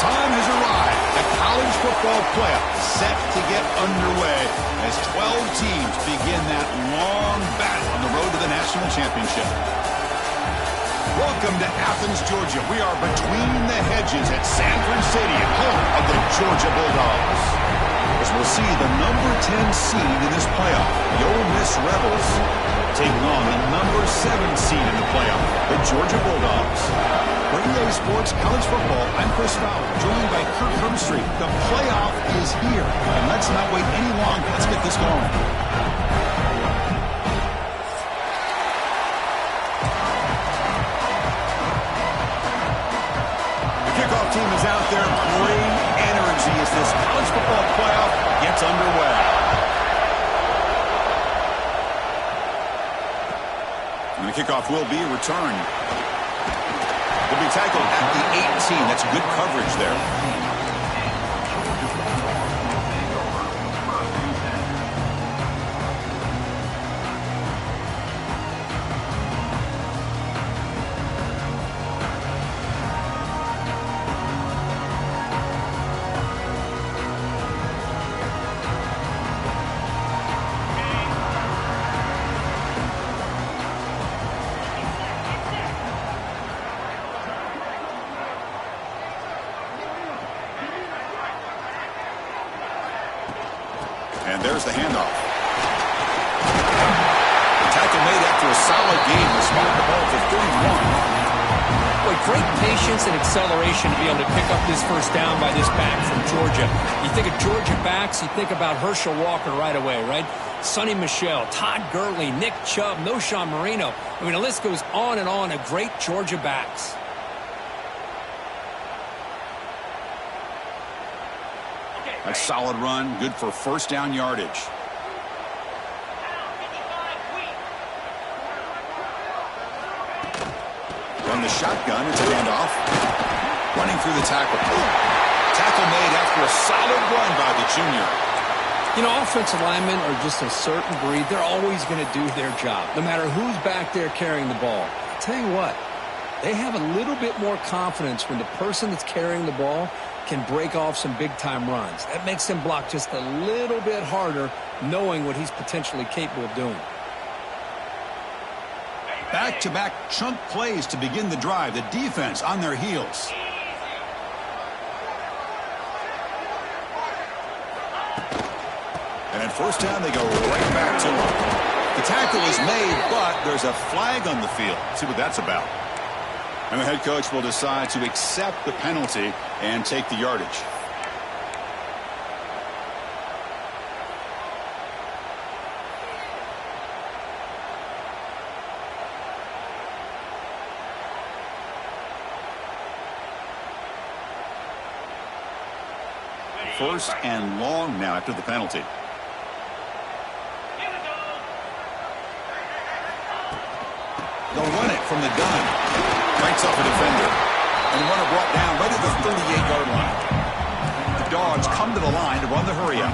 time has arrived. The college football playoff set to get underway as 12 teams begin that long battle on the road to the national championship. Welcome to Athens, Georgia. We are between the hedges at Sanford Stadium, home of the Georgia Bulldogs. As we'll see the number 10 seed in this playoff, the Ole Miss Rebels, taking on the number 7 seed in the playoff, the Georgia Bulldogs. For EA Sports College Football, I'm Chris Fowler, joined by Kirk Herbstreit. The playoff is here, and let's not wait any longer. Let's get this going. The kickoff team is out there. Great energy as this college football playoff gets underway. And the kickoff will be a return. Will be tackled at the 18. That's good coverage there. And there's the handoff. The tackle made after a solid game. They spotted the ball for 31. Boy, great patience and acceleration to be able to pick up this first down by this back from Georgia. You think of Georgia backs, you think about Herschel Walker right away, right? Sonny Michel, Todd Gurley, Nick Chubb, Noshawn Marino. I mean, the list goes on and on of great Georgia backs. A solid run, good for first down yardage. From the shotgun, it's a handoff. Running through the tackle. Tackle made after a solid run by the junior. You know, offensive linemen are just a certain breed. They're always going to do their job, no matter who's back there carrying the ball. I'll tell you what, they have a little bit more confidence when the person that's carrying the ball can break off some big-time runs. That makes him block just a little bit harder, knowing what he's potentially capable of doing. Back-to-back chunk plays to begin the drive. The defense on their heels. And at first down, they go right back to him. The tackle is made, but there's a flag on the field. See what that's about. And the head coach will decide to accept the penalty and take the yardage. First and long now after the penalty. They'll run it from the gun. Breaks up a defender. And the runner brought down right at the 38-yard line. The Dogs come to the line to run the hurry-up.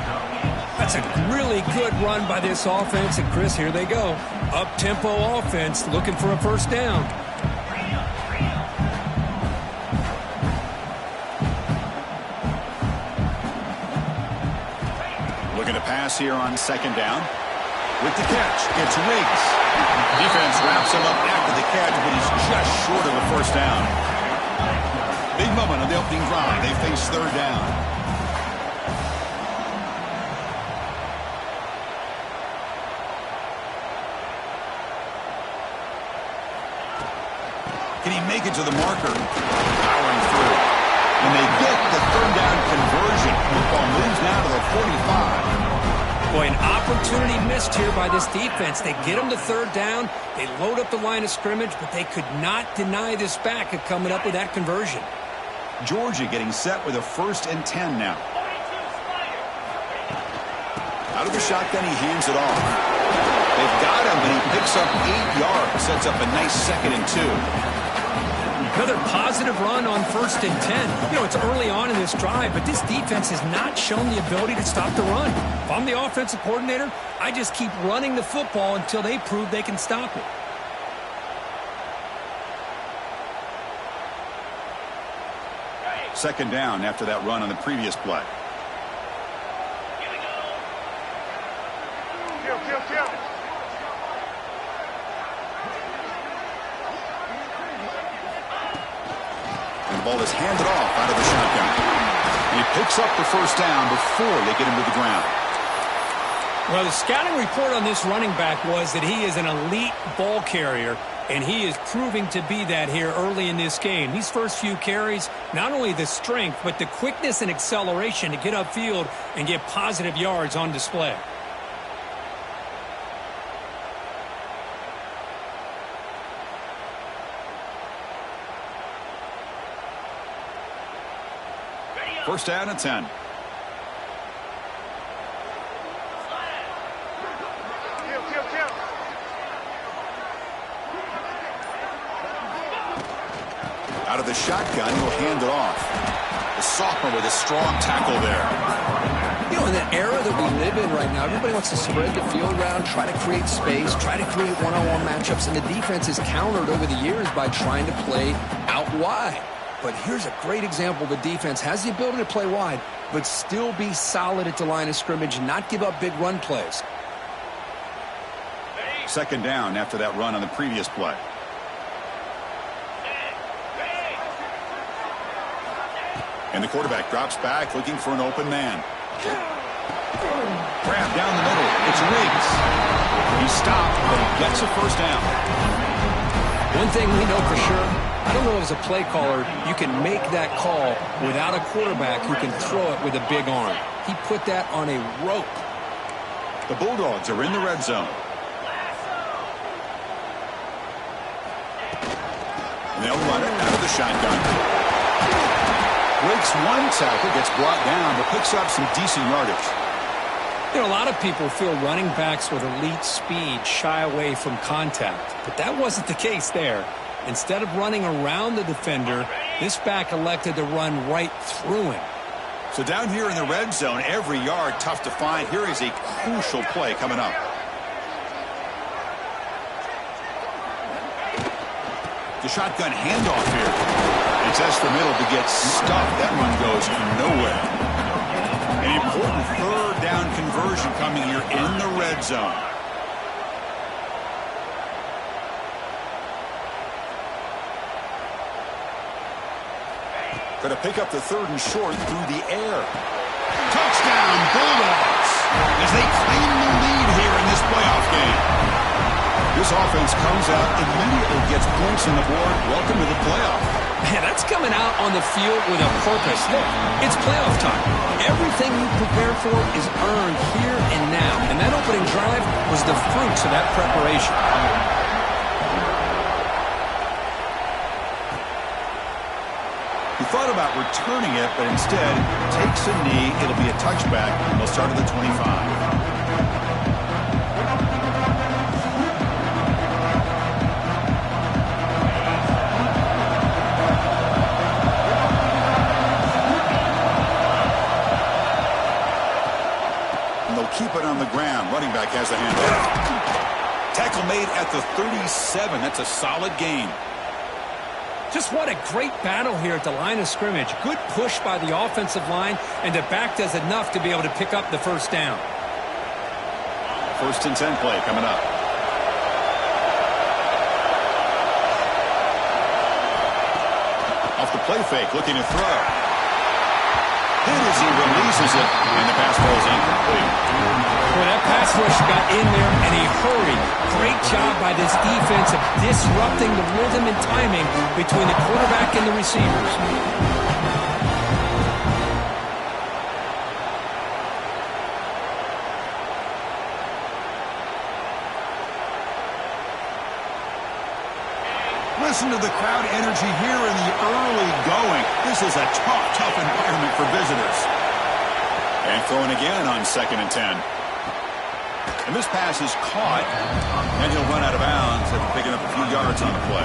That's a really good run by this offense. And, Chris, here they go. Up-tempo offense looking for a first down. Looking to pass here on second down. With the catch, it's Riggs. Defense wraps him up after the catch, but he's just short of a first down. Big moment on the opening drive. They face third down. Can he make it to the marker? Powering through. And they get the third down conversion. Football moves now to the 45. Boy, an opportunity missed here by this defense. They get them to third down. They load up the line of scrimmage, but they could not deny this back of coming up with that conversion. Georgia getting set with a 1st and 10 now. Out of the shotgun, he hands it off. They've got him, but he picks up 8 yards. Sets up a nice 2nd and 2. Another positive run on 1st and 10. You know, it's early on in this drive, but this defense has not shown the ability to stop the run. If I'm the offensive coordinator, I just keep running the football until they prove they can stop it. Second down after that run on the previous play. And the ball is handed off out of the shotgun. And he picks up the first down before they get him to the ground. Well, the scouting report on this running back was that he is an elite ball carrier, and he is proving to be that here early in this game. These first few carries, not only the strength, but the quickness and acceleration to get upfield and get positive yards on display. First down and 10. Out of the shotgun, he'll hand it off. The sophomore with a strong tackle there. You know, in the era that we live in right now, everybody wants to spread the field around, try to create space, try to create one-on-one matchups, and the defense is countered over the years by trying to play out wide. But here's a great example. The defense has the ability to play wide, but still be solid at the line of scrimmage, not give up big run plays. Second down after that run on the previous play. And the quarterback drops back looking for an open man. Grab down the middle. It's Riggs. He stopped, but he gets a first down. One thing we know for sure, I don't know as a play caller, you can make that call without a quarterback who can throw it with a big arm. He put that on a rope. The Bulldogs are in the red zone. And they'll run it out of the shotgun. Breaks one tackle, gets brought down, but picks up some decent yardage. You know, a lot of people feel running backs with elite speed shy away from contact, but that wasn't the case there. Instead of running around the defender, this back elected to run right through him. So down here in the red zone, every yard tough to find. Here is a crucial play coming up. The shotgun handoff here. He tests the middle to get stuffed. That run goes nowhere. An important third down conversion coming here in the red zone. Going to pick up the third and short through the air. Touchdown, Bulldogs, as they claim the lead here in this playoff game. This offense comes out, immediately gets points on the board. Welcome to the playoff. Man, that's coming out on the field with a purpose. Look, it's playoff time. Everything you prepare for is earned here and now. And that opening drive was the fruits of that preparation. He thought about returning it, but instead takes a knee. It'll be a touchback, and they'll start at the 25. Keep it on the ground. Running back has the handoff. Tackle made at the 37. That's a solid gain. Just what a great battle here at the line of scrimmage. Good push by the offensive line, and the back does enough to be able to pick up the first down. First and 10 play coming up. Off the play fake, looking to throw. Hit as he releases it, and the pass falls incomplete. Well, that pass rush got in there, and he hurried. Great job by this defense of disrupting the rhythm and timing between the quarterback and the receivers. Listen to the crowd energy here in the early going. This is a tough environment for visitors. And throwing again on 2nd and 10. And this pass is caught, and he'll run out of bounds after picking up a few yards on the play.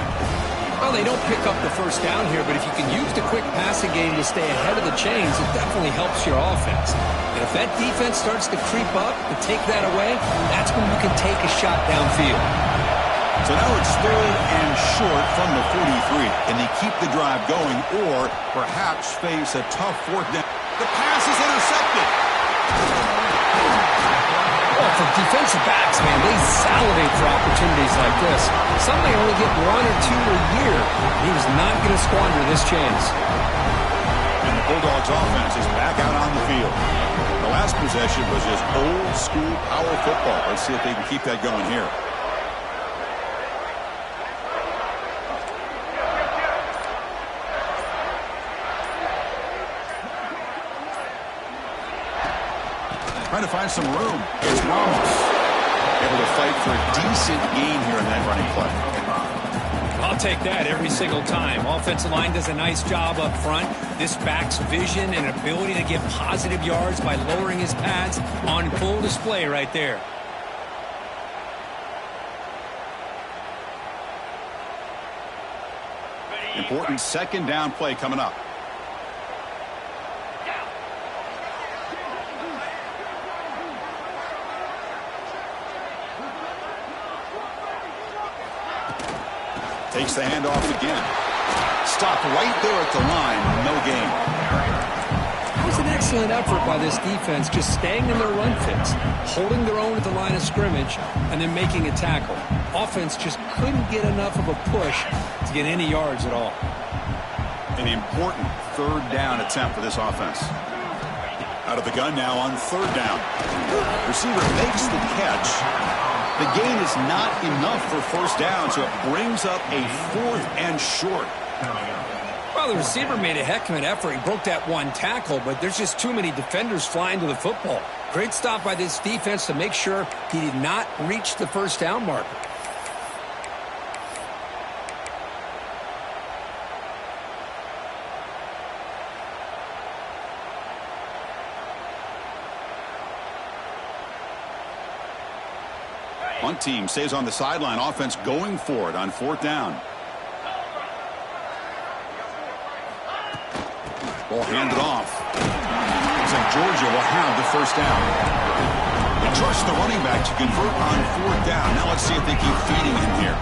Well, they don't pick up the first down here, but if you can use the quick passing game to stay ahead of the chains, it definitely helps your offense. And if that defense starts to creep up and take that away, that's when you can take a shot downfield. So now it's 3rd and short from the 43. Can they keep the drive going or perhaps face a tough 4th down? The pass is intercepted. Well, for defensive backs, man, they salivate for opportunities like this. Some may only get 1 or 2 a year. He was not going to squander this chance. And the Bulldogs offense is back out on the field. The last possession was just old school power football. Let's see if they can keep that going here. Trying to find some room. It's Ramos. Able to fight for a decent gain here in that running play. I'll take that every single time. Offensive line does a nice job up front. This back's vision and ability to get positive yards by lowering his pads on full display right there. Important 2nd down play coming up. Takes the handoff again. Stopped right there at the line. No gain. It was an excellent effort by this defense, just staying in their run fits, holding their own at the line of scrimmage, and then making a tackle. Offense just couldn't get enough of a push to get any yards at all. An important 3rd down attempt for this offense. Out of the gun now on 3rd down. Receiver makes the catch. The gain is not enough for 1st down, so it brings up a 4th and short. Well, the receiver made a heck of an effort. He broke that 1 tackle, but there's just too many defenders flying to the football. Great stop by this defense to make sure he did not reach the 1st down marker. Punt team stays on the sideline. Offense going for it on 4th down. Ball handed off. Looks like Georgia will have the 1st down. They trust the running back to convert on 4th down. Now let's see if they keep feeding him here.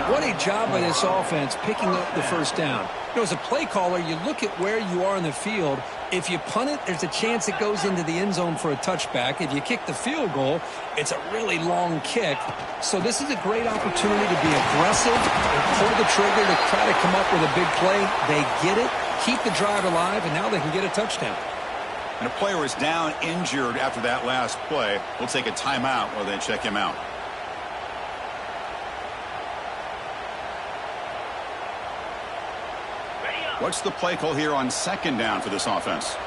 What a job by this offense picking up the 1st down. You know, as a play caller, you look at where you are in the field. If you punt it, there's a chance it goes into the end zone for a touchback. If you kick the field goal, it's a really long kick. So this is a great opportunity to be aggressive and pull the trigger to try to come up with a big play. They get it, keep the drive alive, and now they can get a touchdown. And a player is down injured after that last play. We'll take a timeout while they check him out. What's the play call here on 2nd down for this offense?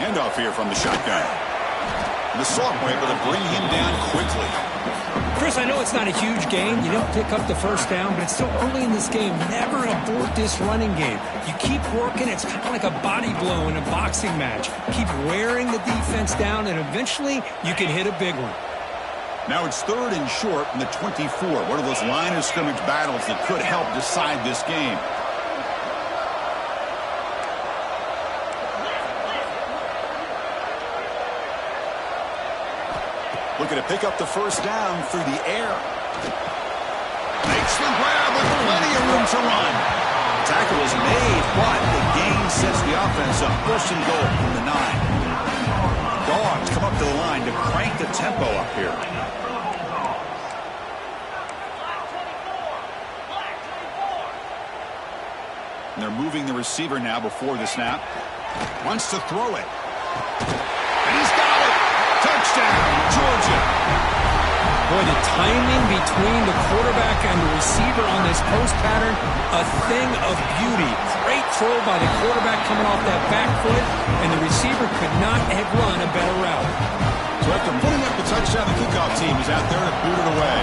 Handoff here from the shotgun. The Saw able to bring him down quickly. Chris, I know it's not a huge gain. You don't pick up the 1st down, but it's still early in this game. Never abort this running game. You keep working. It's kind of like a body blow in a boxing match. Keep wearing the defense down, and eventually you can hit a big one. Now it's 3rd and short from the 24. One of those line of scrimmage battles that could help decide this game. Looking to pick up the 1st down through the air. Makes the grab with plenty of room to run. Tackle is made, but the gain sets the offense up. 1st and goal from the 9. Dogs come up to the line to crank the tempo up here. And they're moving the receiver now before the snap. Wants to throw it. And he's got it. Touchdown, Georgia. Boy, the timing between the quarterback and the receiver on this post pattern, a thing of beauty. Great throw by the quarterback coming off that back foot, and the receiver could not have run a better route. So after putting up the touchdown, the kickoff team is out there to boot it away.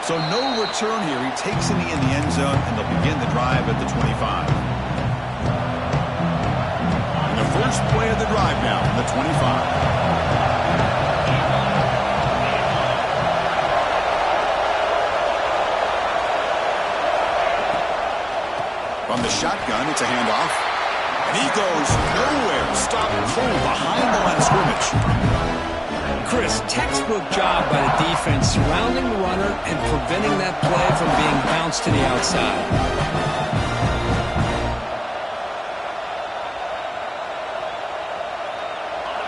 So no return here. He takes it in the end zone, and they'll begin the drive at the 25. And the first play of the drive now from the 25. From the shotgun, it's a handoff. And he goes nowhere. Stopped cold behind the line of scrimmage. Chris, textbook job by the defense surrounding the runner and preventing that play from being bounced to the outside.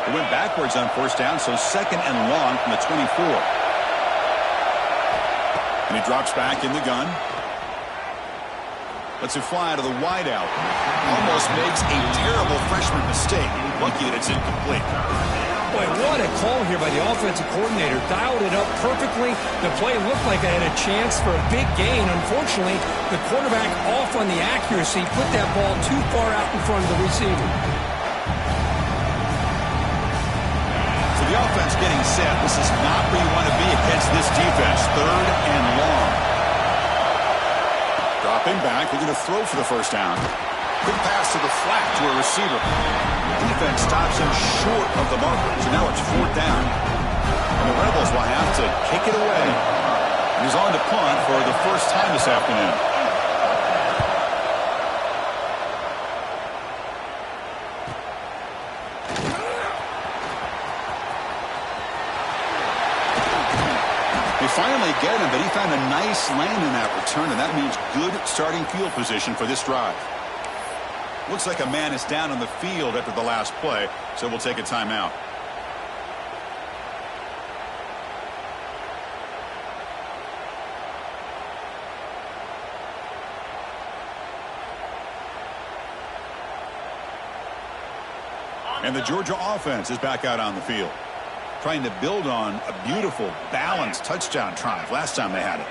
It went backwards on first down, so second and long from the 24. And he drops back in the gun. Lets it fly to the wideout. Almost makes a terrible freshman mistake. Lucky that it's incomplete. Boy, what a call here by the offensive coordinator. Dialed it up perfectly. The play looked like it had a chance for a big gain. Unfortunately, the quarterback off on the accuracy, put that ball too far out in front of the receiver. So the offense getting set. This is not where you want to be against this defense. Third and long. Dropping back, looking to throw for the first down. Quick pass to the flat to a receiver. The defense stops him short of the marker. So now it's fourth down. And the Rebels will have to kick it away. And he's on to punt for the first time this afternoon. They finally get him, but he found a nice lane in that return, and that means good starting field position for this drive. Looks like a man is down on the field after the last play, so we'll take a timeout. And the Georgia offense is back out on the field, trying to build on a beautiful, balanced touchdown drive last time they had it.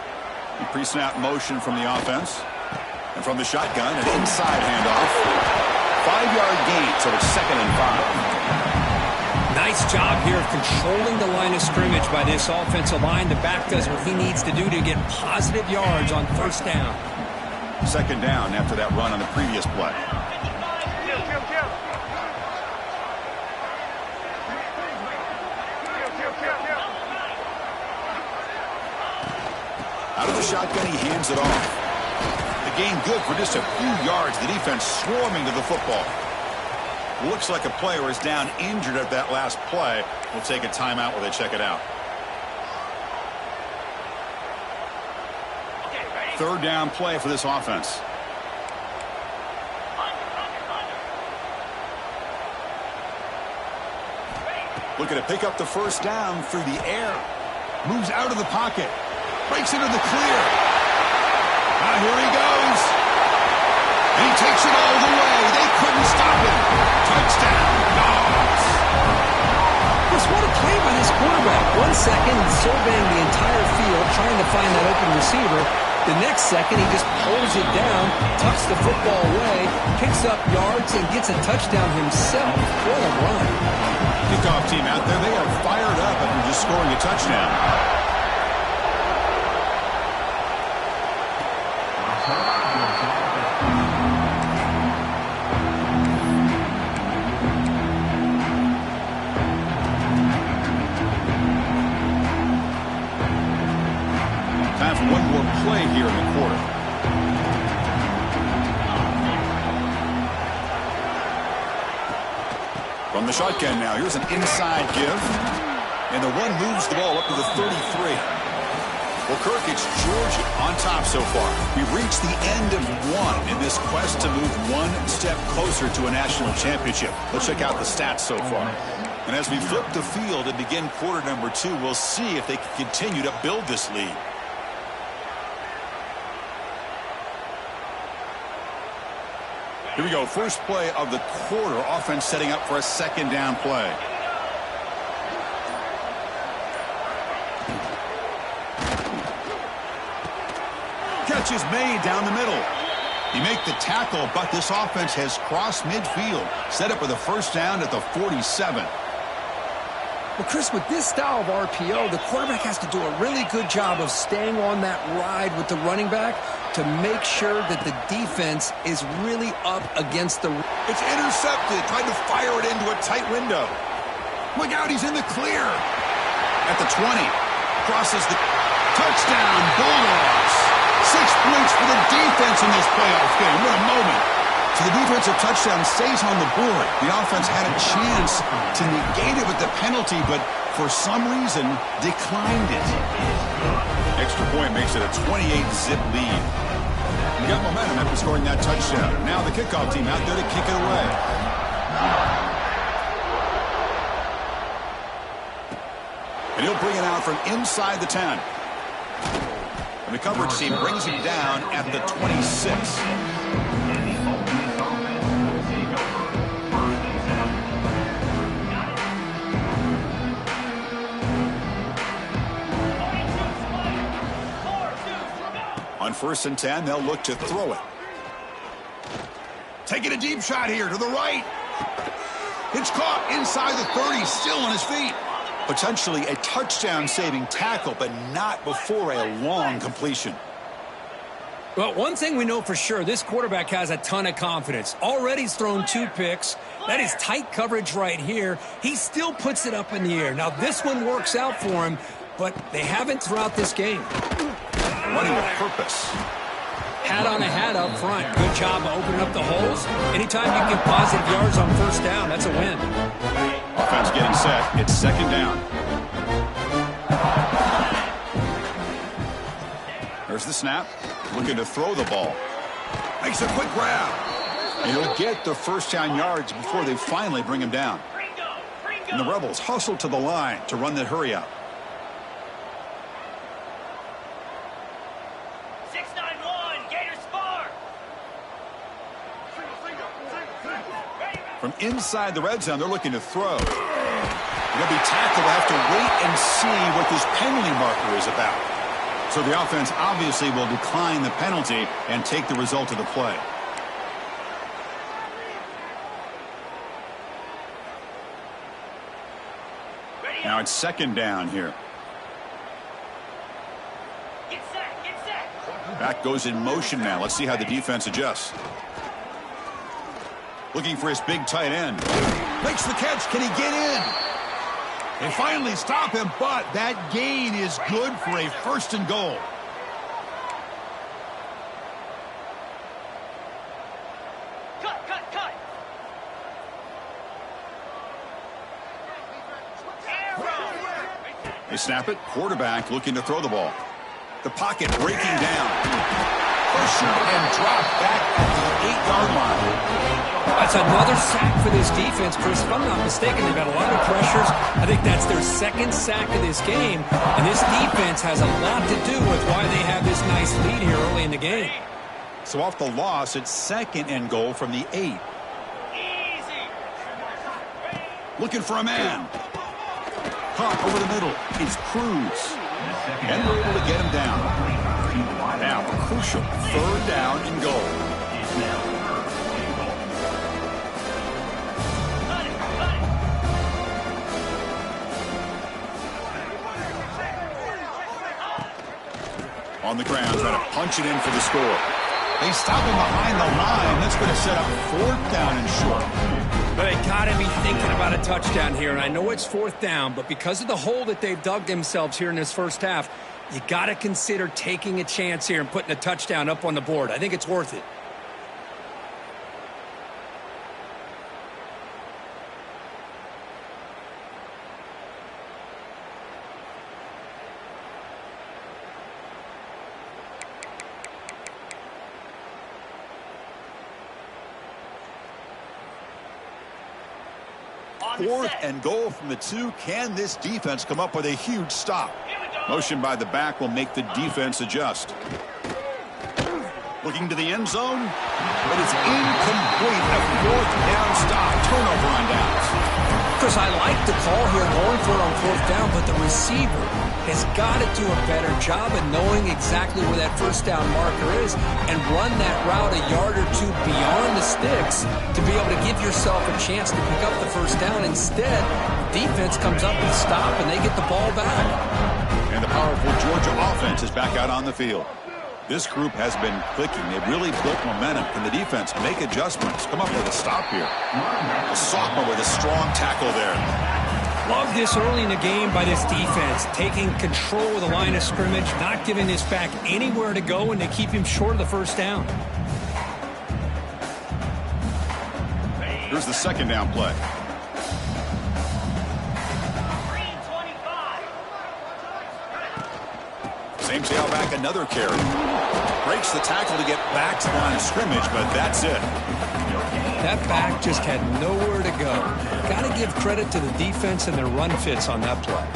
A pre-snap motion from the offense. And from the shotgun, an inside handoff. 5-yard gain, so it's second and 5. Nice job here of controlling the line of scrimmage by this offensive line. The back does what he needs to do to get positive yards on first down. Second down after that run on the previous play. Out of the shotgun, he hands it off. The gain good for just a few yards. The defense swarming to the football. Looks like a player is down injured at that last play. We'll take a timeout while they check it out. Third down play for this offense. Looking to pick up the first down through the air. Moves out of the pocket. Breaks into the clear. Now here he goes. And he takes it all the way. They couldn't stop him. Touchdown, Dogs. Chris, what a play by this quarterback. 1 second, surveying the entire field, trying to find that open receiver. The next second, he just pulls it down, tucks the football away, picks up yards, and gets a touchdown himself. What a run. Kickoff team out there, they are fired up after just scoring a touchdown. Time for one more play here in the quarter. From the shotgun now, here's an inside give. And the one moves the ball up to the 33. Well, Kirk, it's Georgia on top so far. We've reached the end of one in this quest to move one step closer to a national championship. Let's check out the stats so far. And as we flip the field and begin quarter number 2, we'll see if they can continue to build this lead. Here we go. First play of the quarter. Offense setting up for a second down play. Catch is made down the middle. He make the tackle, but this offense has crossed midfield. Set up with a first down at the 47. Well, Chris, with this style of RPO, the quarterback has to do a really good job of staying on that ride with the running back to make sure that the defense is really up against the... It's intercepted, trying to fire it into a tight window. Look out, he's in the clear. At the 20, crosses the touchdown, Bulldogs. 6 points for the defense in this playoff game. What a moment. So the defensive touchdown stays on the board. The offense had a chance to negate it with the penalty, but for some reason declined it. Extra point makes it a 28-zip lead. You got momentum after scoring that touchdown. Now the kickoff team out there to kick it away. And he'll bring it out from inside the 10. And the coverage team brings him down at the 26. On 1st and 10, they'll look to throw it. Taking a deep shot here to the right. It's caught inside the 30, still on his feet. Potentially a touchdown-saving tackle, but not before a long completion. Well, one thing we know for sure, this quarterback has a ton of confidence. Already he's thrown 2 picks. That is tight coverage right here. He still puts it up in the air. Now, this one works out for him, but they haven't throughout this game. Running with purpose. Hat on a hat up front. Good job of opening up the holes. Anytime you get positive yards on 1st down, that's a win. Offense getting set. It's 2nd down. There's the snap. Looking to throw the ball. Makes a quick grab. And he'll get the 1st down yards before they finally bring him down. And the Rebels hustle to the line to run the hurry up. From inside the red zone, they're looking to throw. They'll be tackled. They'll have to wait and see what this penalty marker is about. So the offense obviously will decline the penalty and take the result of the play. Now it's 2nd down here. Back goes in motion now. Let's see how the defense adjusts. Looking for his big tight end. Makes the catch. Can he get in? They finally stop him, but that gain is good for a 1st and goal. Cut. They snap it. Quarterback looking to throw the ball. The pocket breaking down. Pressure and drop back at the 8-yard line. That's another sack for this defense, Chris. If I'm not mistaken, they've got a lot of pressures. I think that's their 2nd sack of this game. And this defense has a lot to do with why they have this nice lead here early in the game. So off the loss, it's 2nd and goal from the 8. Looking for a man. Caught over the middle. It's Cruz. And they're able to get him down. Now a crucial 3rd down and goal. On the ground, trying to punch it in for the score. They stop him behind the line. That's going to set up 4th down and short. But they got to be thinking about a touchdown here. And I know it's 4th down, but because of the hole that they've dug themselves here in this 1st half, you got to consider taking a chance here and putting a touchdown up on the board. I think it's worth it. Fourth and goal from the 2. Can this defense come up with a huge stop? Motion by the back will make the defense adjust. Looking to the end zone, but it's incomplete. A 4th down stop. Turnover on downs. Chris, I like the call here going for it on 4th down, but the receiver has got to do a better job of knowing exactly where that 1st down marker is and run that route a yard or 2 beyond the sticks to be able to give yourself a chance to pick up the 1st down. Instead, defense comes up with a stop and they get the ball back. And the powerful Georgia offense is back out on the field. This group has been clicking. They've really built momentum. Can the defense make adjustments? Come up with a stop here. A sophomore with a strong tackle there. Love this early in the game by this defense, taking control of the line of scrimmage, not giving this back anywhere to go, and to keep him short of the first down. Here's the second down play. Same tailback, another carry. Breaks the tackle to get back to the line of scrimmage, but that's it. That back just had nowhere to go. Got to give credit to the defense and their run fits on that play.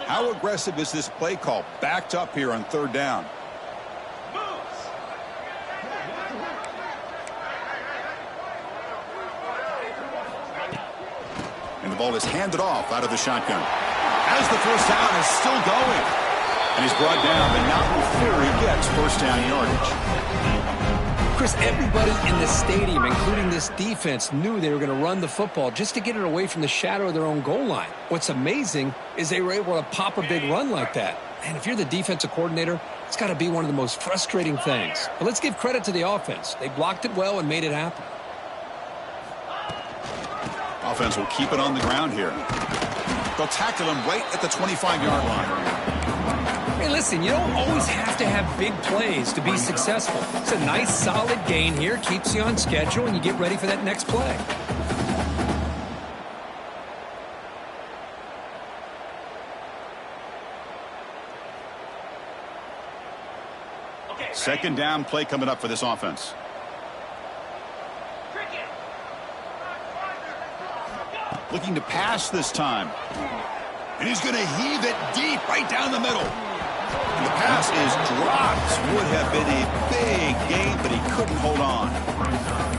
How aggressive is this play call? Backed up here on third down. And the ball is handed off out of the shotgun. As the first down is still going. And he's brought down, but not before he gets first down yardage. Chris, everybody in the stadium, including this defense, knew they were going to run the football just to get it away from the shadow of their own goal line. What's amazing is they were able to pop a big run like that. And if you're the defensive coordinator, it's got to be one of the most frustrating things. But let's give credit to the offense. They blocked it well and made it happen. Offense will keep it on the ground here. They'll tackle him right at the 25-yard line. Hey, listen, you don't always have to have big plays to be successful. It's a nice, solid gain here, keeps you on schedule, and you get ready for that next play. Second down play coming up for this offense. Looking to pass this time. And he's going to heave it deep right down the middle. And the pass is dropped. Would have been a big gain, but he couldn't hold on.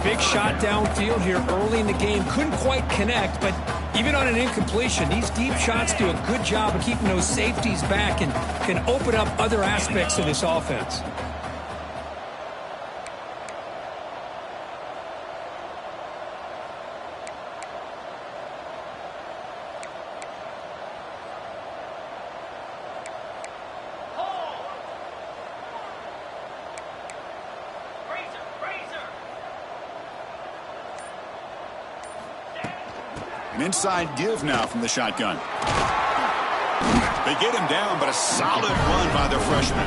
Big shot downfield here early in the game. Couldn't quite connect, but even on an incompletion, these deep shots do a good job of keeping those safeties back and can open up other aspects of this offense. An inside give now from the shotgun. They get him down, but a solid run by the freshman.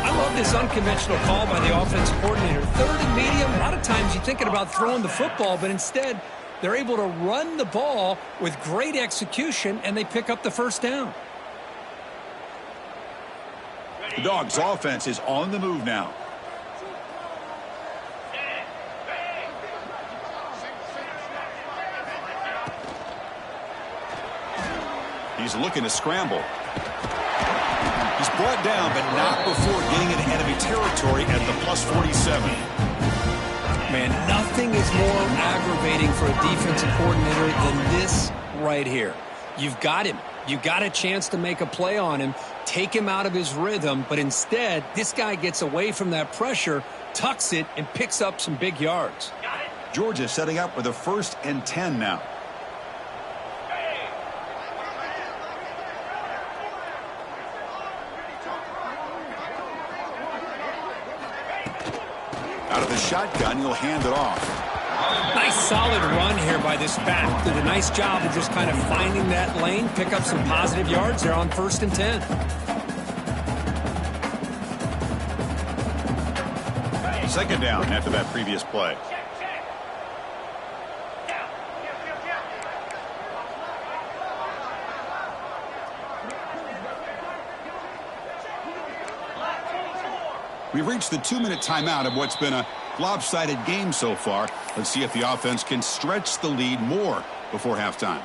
I love this unconventional call by the offensive coordinator. Third and medium, a lot of times you're thinking about throwing the football, but instead they're able to run the ball with great execution, and they pick up the first down. The Dogs' offense is on the move now. He's looking to scramble. He's brought down, but not before getting into enemy territory at the plus 47. Man, nothing is more aggravating for a defensive coordinator than this right here. You've got him. You got a chance to make a play on him, take him out of his rhythm, but instead, this guy gets away from that pressure, tucks it, and picks up some big yards. Georgia setting up with a 1st and 10 now. Out of the shotgun, he'll hand it off. Nice solid run here by this back. Did a nice job of just kind of finding that lane, pick up some positive yards there on 1st and 10. Second down after that previous play. We've reached the 2-minute timeout of what's been a lopsided game so far. Let's see if the offense can stretch the lead more before halftime.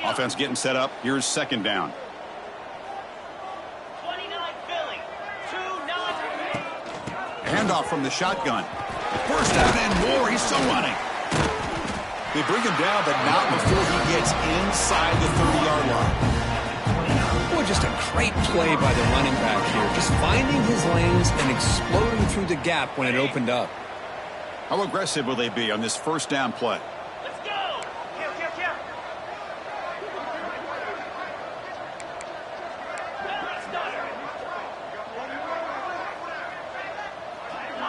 Offense getting set up. Here's second down. 29 Philly, 2-9. Handoff from the shotgun. First down and more. He's still running. They bring him down, but not before he gets inside the 30-yard line. Boy, just a great play by the running back here. Just finding his lanes and exploding through the gap when it opened up. How aggressive will they be on this first down play? Let's go.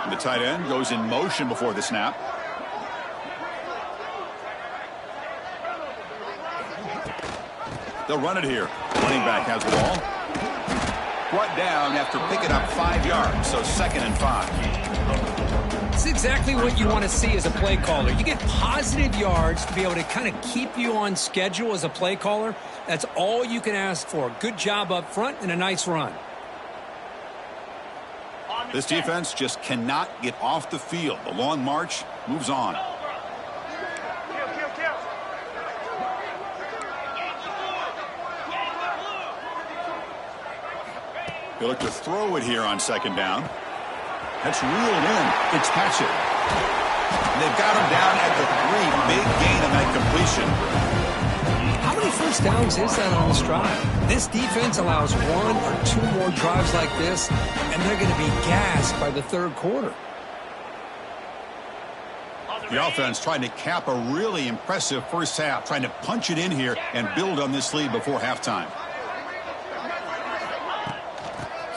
The tight end goes in motion before the snap. They'll run it here. Running back has the ball. Brought down after picking up 5 yards, so 2nd and 5. It's exactly what you want to see as a play caller. You get positive yards to be able to kind of keep you on schedule as a play caller. That's all you can ask for. Good job up front and a nice run. This defense just cannot get off the field. The long march moves on. They look to throw it here on 2nd down. That's reeled in. It's Patchett. They've got him down at the 3. Big gain on that completion. How many first downs is that on this drive? This defense allows 1 or 2 more drives like this, and they're going to be gassed by the 3rd quarter. The offense trying to cap a really impressive first half, trying to punch it in here and build on this lead before halftime.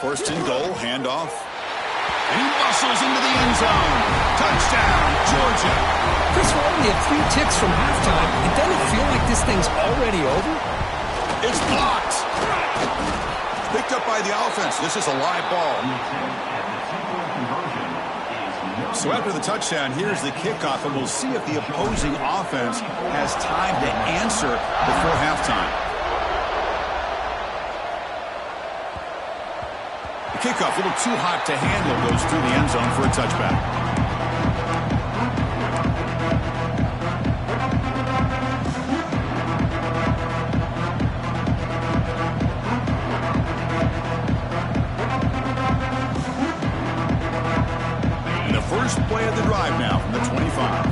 1st and goal, handoff. And he muscles into the end zone. Touchdown, Georgia. Chris, we're only a few ticks from halftime. It doesn't feel like this thing's already over. It's blocked. Picked up by the offense. This is a live ball. So after the touchdown, here's the kickoff, and we'll see if the opposing offense has time to answer before halftime. The kickoff, a little too hot to handle, goes through the end zone for a touchback. First play of the drive now from the 25.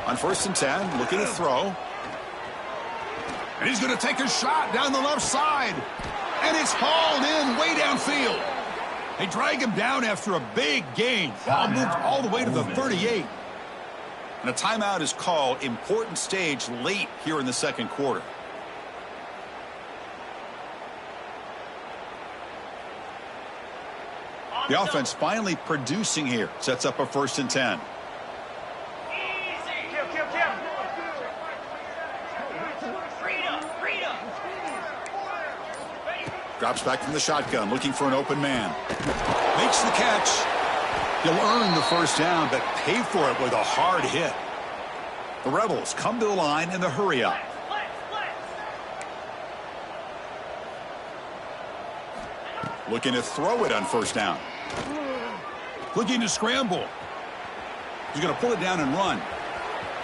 On 1st and 10, looking to throw. And he's going to take a shot down the left side. And it's hauled in way downfield. They drag him down after a big gain. Ball moved all the way to the 38. And a timeout is called. Important stage late here in the 2nd quarter. The offense finally producing here. Sets up a 1st and 10. Drops back from the shotgun, looking for an open man. Makes the catch. He'll earn the 1st down, but pay for it with a hard hit. The Rebels come to the line in the hurry up. Looking to throw it on 1st down. Looking to scramble. He's going to pull it down and run.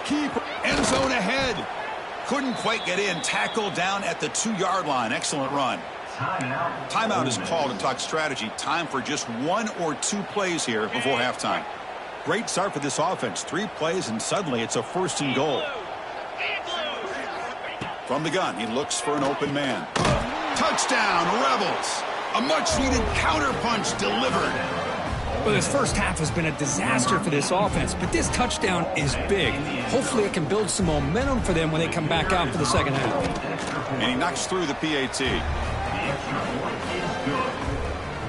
Keep end zone ahead. Couldn't quite get in. Tackle down at the 2-yard line. Excellent run. Timeout is called in Talk Strategy. Time for just 1 or 2 plays here before halftime. Great start for this offense. 3 plays and suddenly it's a 1st and goal. From the gun, he looks for an open man. Touchdown, Rebels. A much-needed counterpunch delivered. Well, this first half has been a disaster for this offense, but this touchdown is big. Hopefully it can build some momentum for them when they come back out for the 2nd half. And he knocks through the PAT.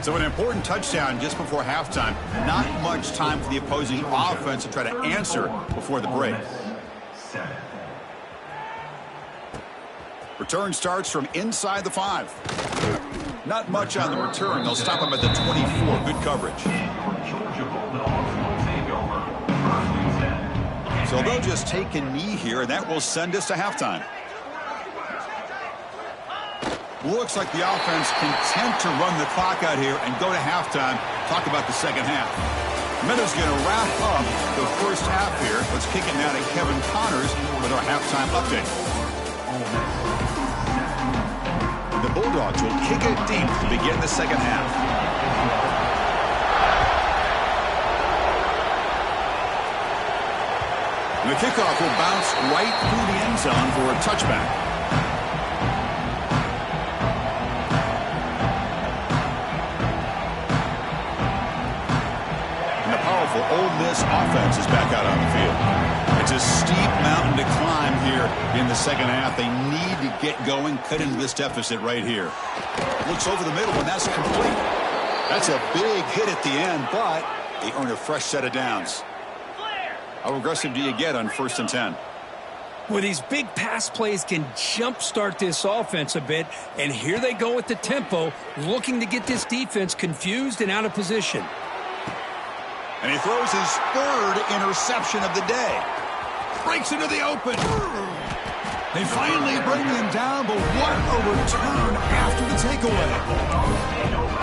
So an important touchdown just before halftime. Not much time for the opposing offense to try to answer before the break. Return starts from inside the 5. Not much on the return. They'll stop him at the 24. Good coverage. So they'll just take a knee here, and that will send us to halftime. Looks like the offense content to run the clock out here and go to halftime. Talk about the 2nd half. Meadows going to wrap up the first half here. Let's kick it now to Kevin Connors with our halftime update. The Bulldogs will kick it deep to begin the 2nd half. And the kickoff will bounce right through the end zone for a touchback. And the powerful Ole Miss offense is back out on the field. It's a steep mountain to climb here in the 2nd half. They need to get going, cut into this deficit right here. Looks over the middle, and that's complete. That's a big hit at the end, but they earn a fresh set of downs. How aggressive do you get on 1st and 10? Well, these big pass plays can jumpstart this offense a bit, and here they go with the tempo, looking to get this defense confused and out of position. And he throws his 3rd interception of the day. Breaks into the open. They finally bring him down, but what a return after the takeaway.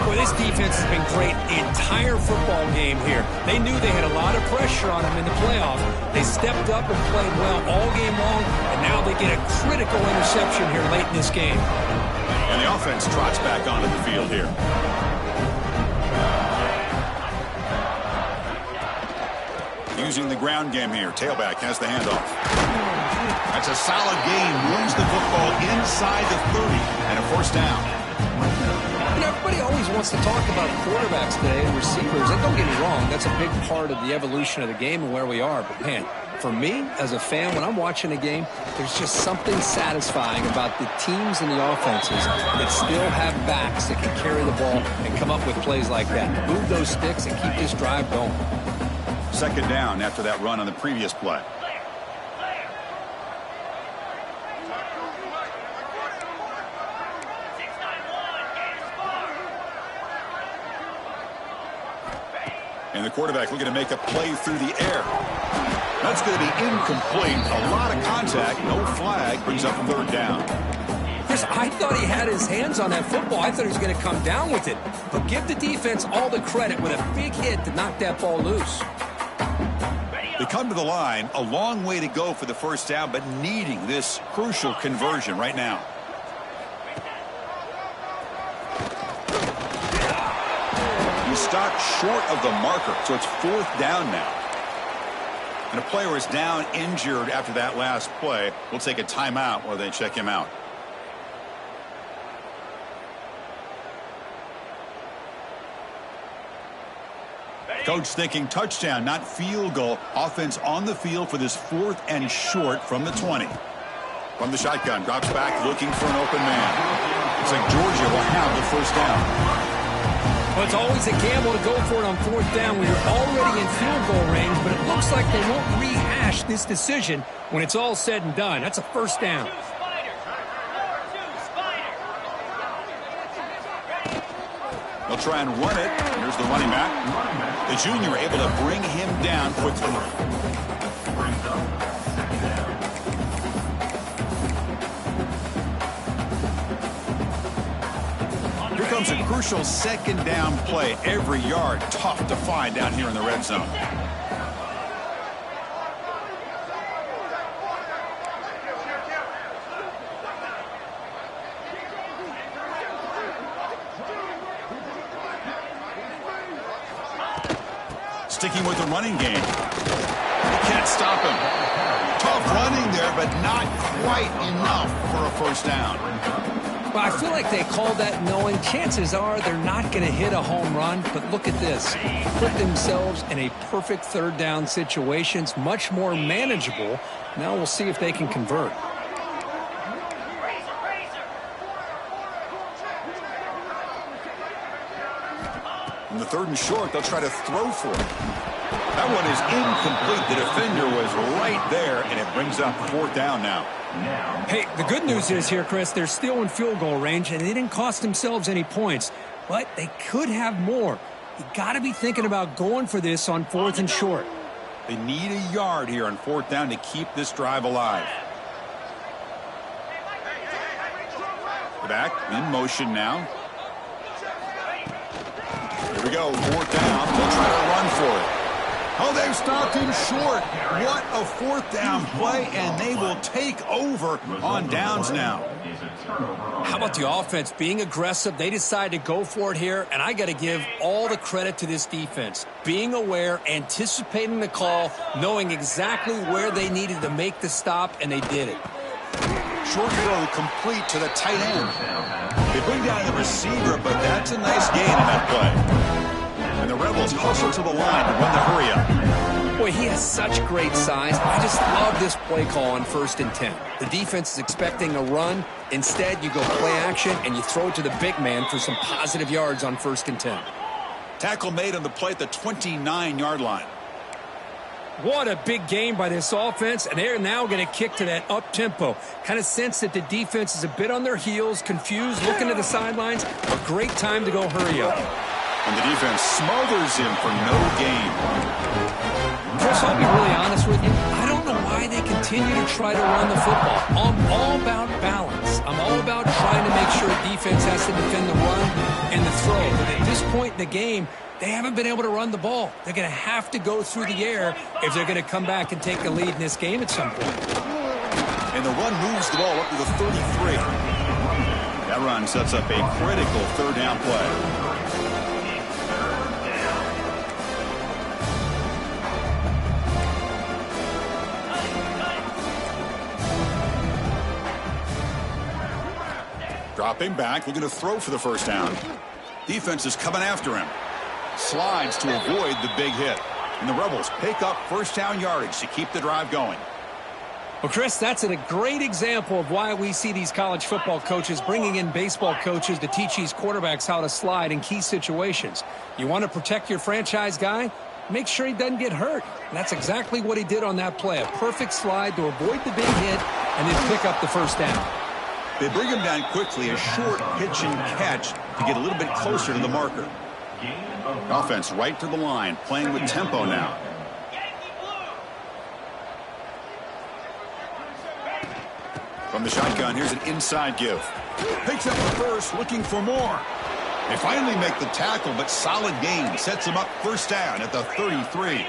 Boy, this defense has been great the entire football game here. They knew they had a lot of pressure on them in the playoffs. They stepped up and played well all game long, and now they get a critical interception here late in this game. And the offense trots back onto the field here. Using the ground game here. Tailback has the handoff. That's a solid gain. Moves the football inside the 30 and a 1st down. You know, everybody always wants to talk about quarterbacks today and receivers. And don't get me wrong, that's a big part of the evolution of the game and where we are. But, man, for me, as a fan, when I'm watching a game, there's just something satisfying about the teams and the offenses that still have backs that can carry the ball and come up with plays like that. Move those sticks and keep this drive going. 2nd down after that run on the previous play. And the quarterback looking to make a play through the air. That's going to be incomplete. A lot of contact. No flag. Brings up 3rd down. Chris, I thought he had his hands on that football. I thought he was going to come down with it. But give the defense all the credit with a big hit to knock that ball loose. They come to the line. A long way to go for the 1st down, but needing this crucial conversion right now. He's stopped short of the marker, so it's 4th down now. And a player is down injured after that last play. We'll take a timeout while they check him out. Coach thinking touchdown, not field goal. Offense on the field for this 4th and short from the 20. From the shotgun, drops back looking for an open man. Looks like Georgia will have the 1st down. Well, it's always a gamble to go for it on 4th down when you're already in field goal range, but it looks like they won't rehash this decision when it's all said and done. That's a 1st down. They'll try and run it. Here's the running back. The junior able to bring him down quickly. Here comes a crucial 2nd down play. Every yard tough to find down here in the red zone. Sticking with the running game. You can't stop him. Tough running there, but not quite enough for a 1st down. Well, I feel like they called that knowing chances are they're not going to hit a home run, but look at this. Put themselves in a perfect 3rd down situation. It's much more manageable. Now we'll see if they can convert. In the 3rd and short, they'll try to throw for it. That one is incomplete. The defender was right there, and it brings up 4th down now. Hey, the good news is here, Chris, they're still in field goal range, and they didn't cost themselves any points. But they could have more. You got to be thinking about going for this on 4th and short. They need a yard here on 4th down to keep this drive alive. Back in motion now. Here we go, 4th down. They'll try to run for it. Oh, they've stopped him short. What a 4th down play, and they will take over on downs now. How about the offense being aggressive? They decide to go for it here, and I got to give all the credit to this defense. Being aware, anticipating the call, knowing exactly where they needed to make the stop, and they did it. Short throw complete to the tight end. They bring down the receiver, but that's a nice gain in that play. And the Rebels hustle to the line to win the hurry-up. Boy, he has such great size. I just love this play call on 1st and 10. The defense is expecting a run. Instead, you go play action, and you throw it to the big man for some positive yards on 1st and 10. Tackle made on the play at the 29-yard line. What a big game by this offense, and they're now going to kick to that up-tempo. Kind of sense that the defense is a bit on their heels, confused, looking to the sidelines. A great time to go hurry up. And the defense smothers him for no gain. Chris, I'll be really honest with you. I don't know why they continue to try to run the football. I'm all about balance. I'm all about trying to make sure defense has to defend the run and the throw. But at this point in the game, they haven't been able to run the ball. They're going to have to go through the air if they're going to come back and take a lead in this game at some point. And the run moves the ball up to the 33. That run sets up a critical third down play. Dropping back, looking to throw for the first down. Defense is coming after him. Slides to avoid the big hit. And the Rebels pick up first down yardage to keep the drive going. Well, Chris, that's a great example of why we see these college football coaches bringing in baseball coaches to teach these quarterbacks how to slide in key situations. You want to protect your franchise guy? Make sure he doesn't get hurt. And that's exactly what he did on that play. A perfect slide to avoid the big hit and then pick up the first down. They bring him down quickly, a short pitch and catch to get a little bit closer to the marker. Offense right to the line, playing with tempo now. From the shotgun, here's an inside give. Picks up the first, looking for more. They finally make the tackle, but solid gain sets them up first down at the 33.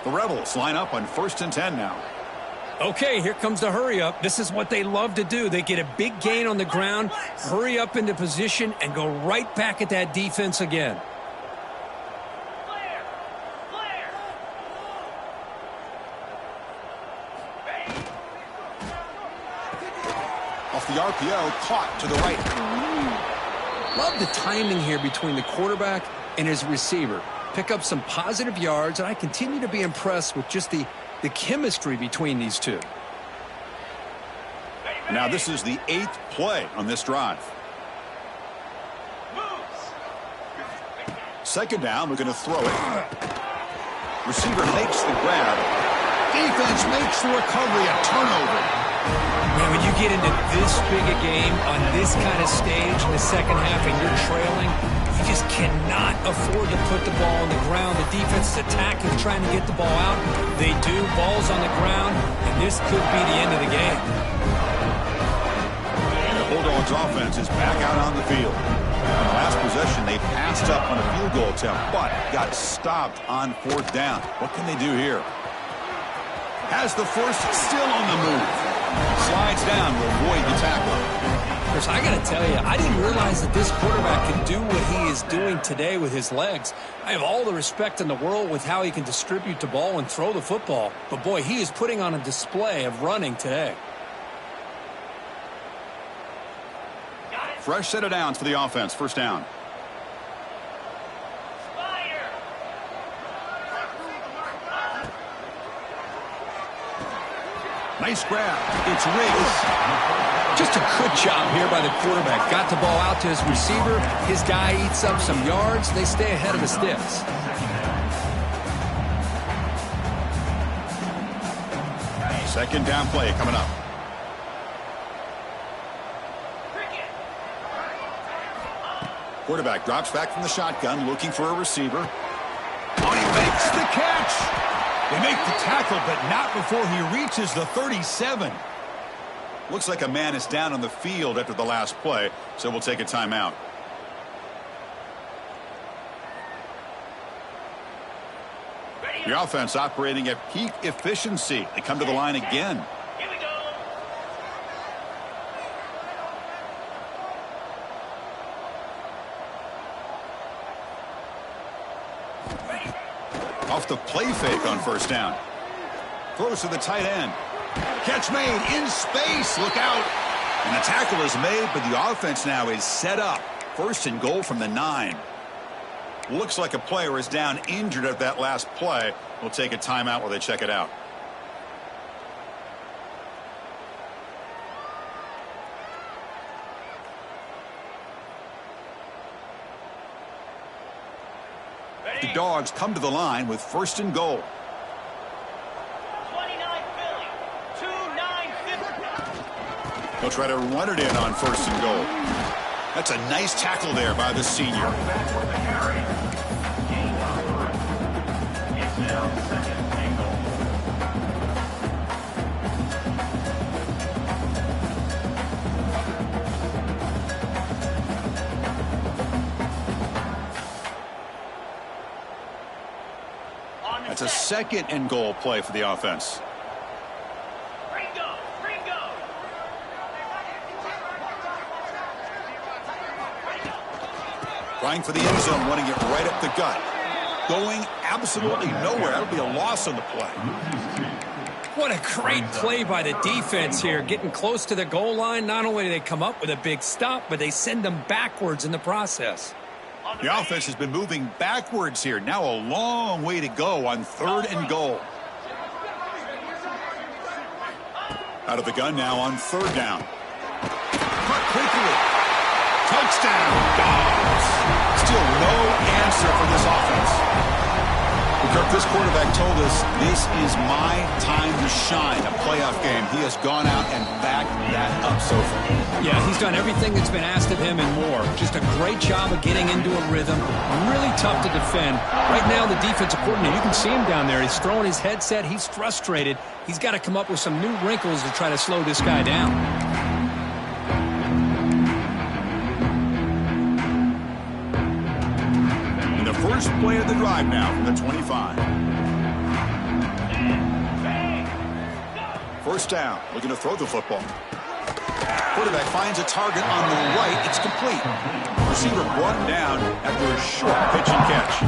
The Rebels line up on 1st and 10 now. Okay, here comes the hurry up. This is what they love to do. They get a big gain on the ground, hurry up into position, and go right back at that defense again. Off the RPO, caught to the right. Love the timing here between the quarterback and his receiver. Pick up some positive yards, and I continue to be impressed with just the chemistry between these two. Now this is the 8th play on this drive. Second down, we're going to throw it. Receiver makes the grab. Defense makes the recovery, a turnover. Man, when you get into this big a game on this kind of stage in the second half and you're trailing, you just cannot afford to put the ball on the ground. The defense is attacking, trying to get the ball out. They do. Ball's on the ground, and this could be the end of the game. And the Bulldogs offense is back out on the field. On the last possession, they passed up on a field goal attempt, but got stopped on 4th down. What can they do here? Has the first, still on the move. Slides down to avoid the tackle. Chris, I got to tell you, I didn't realize that this quarterback can do what he is doing today with his legs. I have all the respect in the world with how he can distribute the ball and throw the football. But, boy, he is putting on a display of running today. Fresh set of downs for the offense. First down. Nice grab. It's Riggs. Just a good job here by the quarterback. Got the ball out to his receiver. His guy eats up some yards. They stay ahead of the sticks. Second down play coming up. Quarterback drops back from the shotgun, looking for a receiver. Oh, he makes the catch. They make the tackle, but not before he reaches the 37. Looks like a man is down on the field after the last play, so we'll take a timeout. The offense operating at peak efficiency. They come to the line again. Off the play fake on first down. Throws to the tight end. Catch made in space. Look out. And the tackle is made, but the offense now is set up. First and goal from the 9. Looks like a player is down injured at that last play. We'll take a timeout while they check it out. Dogs come to the line with 1st and goal. 29 Philly, 2-9 They'll try to run it in on 1st and goal. That's a nice tackle there by the senior. That's a 2nd and goal play for the offense. Trying for the end zone, running it right up the gut. Going absolutely nowhere. That'll be a loss on the play. What a great play by the defense here. Getting close to the goal line, not only do they come up with a big stop, but they send them backwards in the process. The offense has been moving backwards here. Now a long way to go on 3rd and goal. Out of the gun now on 3rd down. Cut quickly. Touchdown, Dogs. Still no answer for this offense. Kirk, this quarterback told us this is my time to shine, a playoff game. He has gone out and backed that up so far. Yeah, he's done everything that's been asked of him and more. Just a great job of getting into a rhythm. Really tough to defend. Right now, the defensive coordinator, you can see him down there. He's throwing his headset. He's frustrated. He's got to come up with some new wrinkles to try to slow this guy down. First play of the drive now from the 25. 1st down, looking to throw the football. Quarterback finds a target on the right. It's complete. Receiver brought down after a short pitch and catch.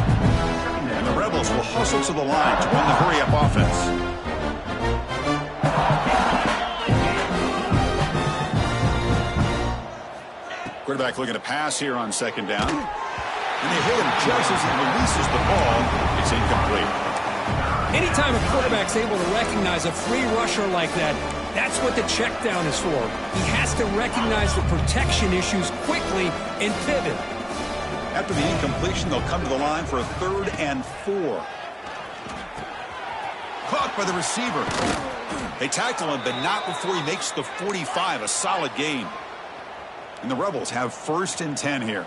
And the Rebels will hustle to the line to run the hurry-up offense. Quarterback looking to pass here on 2nd down. And they hit him just as he releases the ball. It's incomplete. Anytime a quarterback's able to recognize a free rusher like that, that's what the check down is for. He has to recognize the protection issues quickly and pivot. After the incompletion, they'll come to the line for a 3rd and 4. Caught by the receiver. They tackle him, but not before he makes the 45, a solid gain. And the Rebels have 1st and 10 here.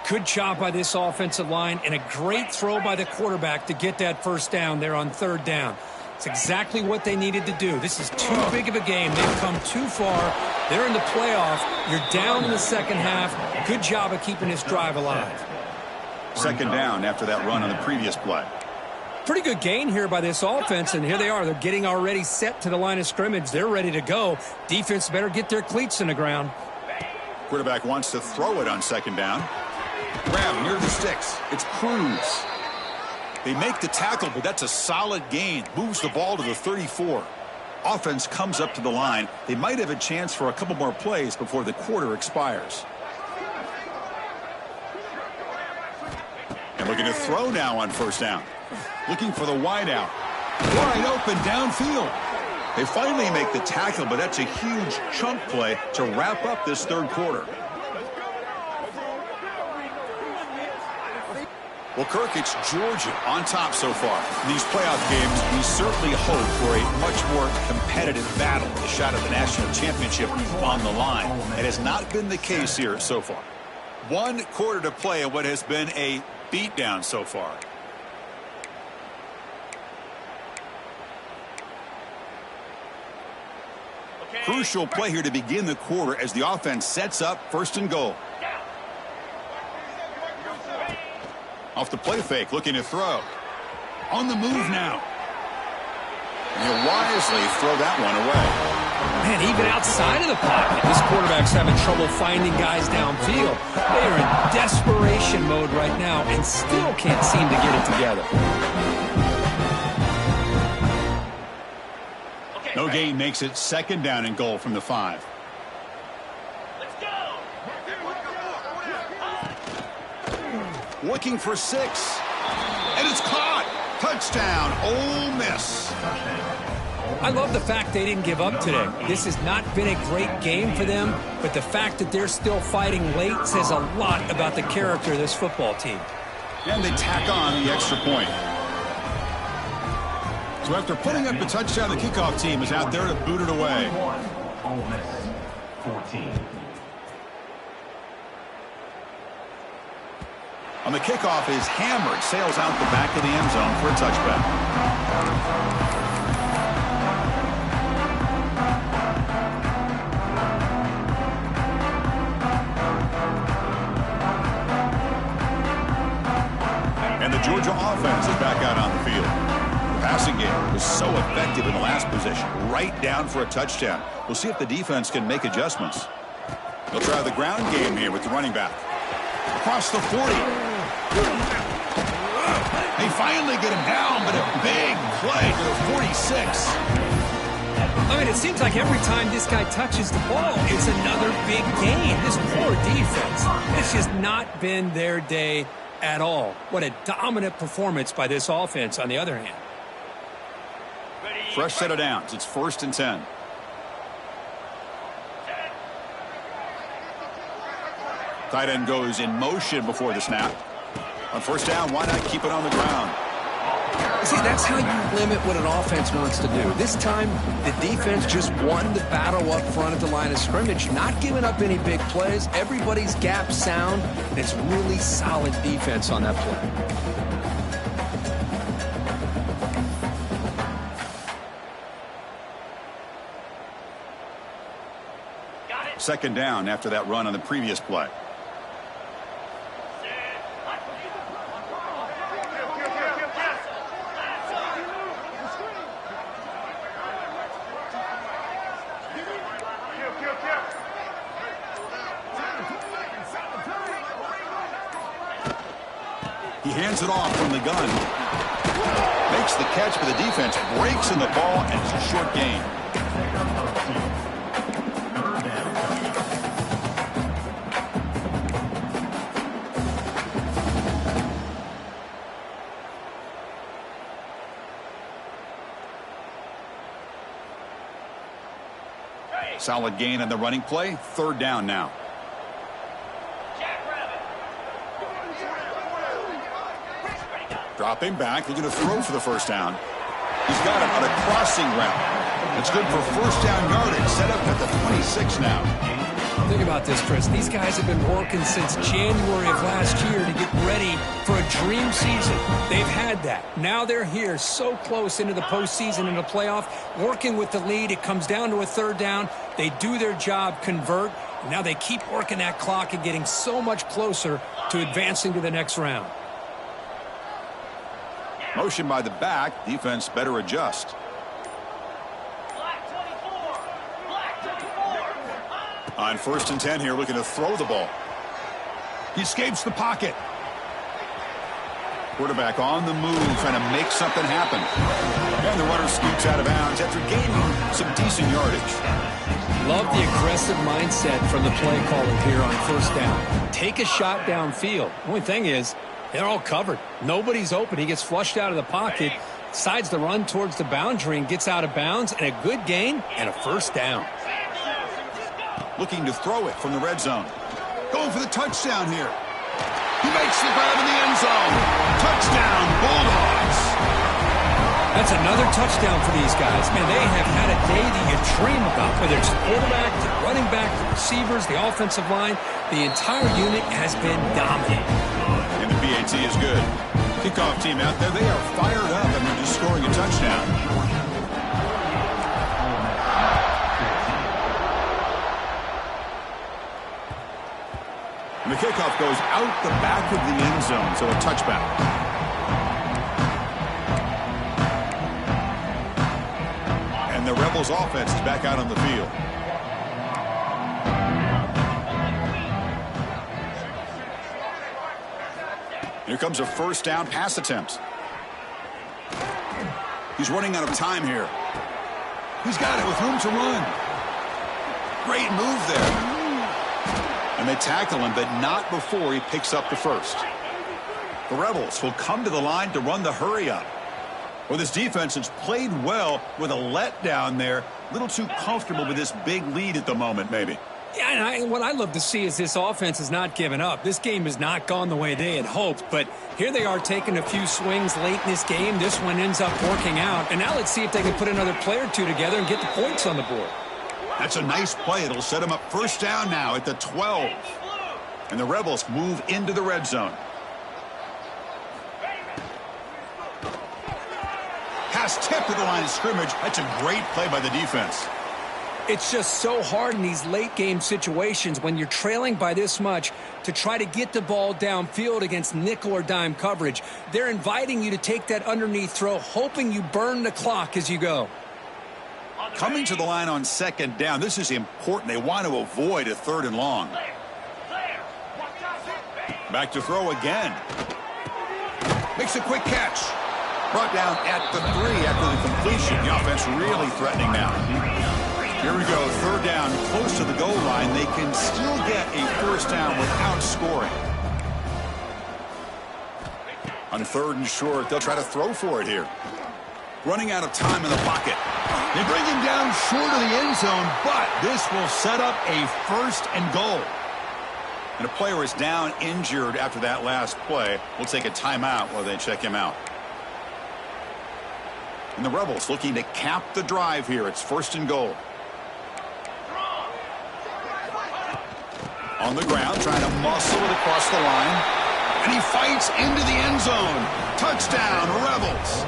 Good job by this offensive line and a great throw by the quarterback to get that 1st down there on 3rd down. It's exactly what they needed to do. This is too big of a game. They've come too far. They're in the playoff. You're down in the 2nd half. Good job of keeping this drive alive. 2nd down after that run on the previous play. Pretty good gain here by this offense, and here they are. They're getting already set to the line of scrimmage. They're ready to go. Defense better get their cleats in the ground. Quarterback wants to throw it on 2nd down. Grab near the sticks. It's Cruz. They make the tackle, but that's a solid gain. Moves the ball to the 34. Offense comes up to the line. They might have a chance for a couple more plays before the quarter expires. And looking to throw now on 1st down. Looking for the wideout. Wide open downfield. They finally make the tackle, but that's a huge chunk play to wrap up this 3rd quarter. Well, Kirk, it's Georgia on top so far. In these playoff games, we certainly hope for a much more competitive battle, a shot at the national championship on the line. It has not been the case here so far. 1 quarter to play in what has been a beatdown so far. Crucial play here to begin the quarter as the offense sets up 1st and goal. Off the play fake, looking to throw. On the move now. And he'll wisely throw that one away. Man, even outside of the pocket, this quarterback's having trouble finding guys downfield. They are in desperation mode right now and still can't seem to get it together. No gain makes it 2nd down and goal from the 5. Looking for 6. And it's caught. Touchdown, Ole Miss. I love the fact they didn't give up today. This has not been a great game for them, but the fact that they're still fighting late says a lot about the character of this football team. And they tack on the extra point. So after putting up the touchdown, the kickoff team is out there to boot it away. Ole Miss 14. On the kickoff is hammered, sails out the back of the end zone for a touchback. And the Georgia offense is back out on the field. The passing game was so effective in the last possession, right down for a touchdown. We'll see if the defense can make adjustments. They'll try the ground game here with the running back. Across the 40. They finally get him down, but a big play to the 46. I mean, it seems like every time this guy touches the ball, it's another big gain. This poor defense, it's just not been their day at all. What a dominant performance by this offense, on the other hand. Fresh set of downs. It's 1st and 10. Tight end goes in motion before the snap. On 1st down, why not keep it on the ground? See, that's how you limit what an offense wants to do. This time, the defense just won the battle up front at the line of scrimmage, not giving up any big plays. Everybody's gap sound, and it's really solid defense on that play. 2nd down after that run on the previous play. He hands it off from the gun. Makes the catch, but the defense breaks in the ball, and it's a short gain. Solid gain on the running play. 3rd down now. Dropping back, looking to throw for the 1st down. He's got it on a crossing route. It's good for 1st down yardage. Set up at the 26 now. Think about this, Chris. These guys have been working since January of last year to get ready for a dream season. They've had that. Now they're here so close into the postseason and the playoff, working with the lead. It comes down to a 3rd down. They do their job, convert. Now they keep working that clock and getting so much closer to advancing to the next round. Motion by the back. Defense better adjust. On 1st and 10 here, looking to throw the ball. He escapes the pocket. Quarterback on the move, trying to make something happen. And the runner scoots out of bounds after gaining some decent yardage. Love the aggressive mindset from the play caller here on 1st down. Take a shot downfield. The only thing is, they're all covered. Nobody's open. He gets flushed out of the pocket, decides to run towards the boundary and gets out of bounds, and a good gain and a 1st down. Looking to throw it from the red zone. Going for the touchdown here. He makes the grab in the end zone. Touchdown, Bulldogs. That's another touchdown for these guys. Man, they have had a day that you dream about. Whether it's the quarterback, the running back, the receivers, the offensive line, the entire unit has been dominant. And the PAT is good. Kickoff team out there, they are fired up after just scoring a touchdown. And the kickoff goes out the back of the end zone, so a touchback. And the Rebels offense is back out on the field. Here comes a 1st down pass attempt. He's running out of time here. He's got it with room to run. Great move there. And they tackle him, but not before he picks up the 1st. The Rebels will come to the line to run the hurry up. Well, this defense has played well with a letdown there. A little too comfortable with this big lead at the moment, maybe. Yeah, and what I love to see is this offense has not given up. This game has not gone the way they had hoped, but here they are taking a few swings late in this game. This one ends up working out, and now let's see if they can put another play or two together and get the points on the board. That's a nice play. It'll set them up first down now at the 12. And the Rebels move into the red zone. Pass tip to the line of scrimmage. That's a great play by the defense. It's just so hard in these late game situations when you're trailing by this much to try to get the ball downfield against nickel or dime coverage. They're inviting you to take that underneath throw, hoping you burn the clock as you go. Coming to the line on second down, this is important. They want to avoid a 3rd and long. Back to throw again. Makes a quick catch. Brought down at the 3 after the completion. The offense really threatening now. Here we go, 3rd down, close to the goal line. They can still get a first down without scoring. On 3rd and short, they'll try to throw for it here. Running out of time in the pocket. They bring him down short of the end zone, but this will set up a 1st and goal. And a player is down injured after that last play. We'll take a timeout while they check him out. And the Rebels looking to cap the drive here. It's 1st and goal. On the ground, trying to muscle it across the line. And he fights into the end zone. Touchdown, Rebels.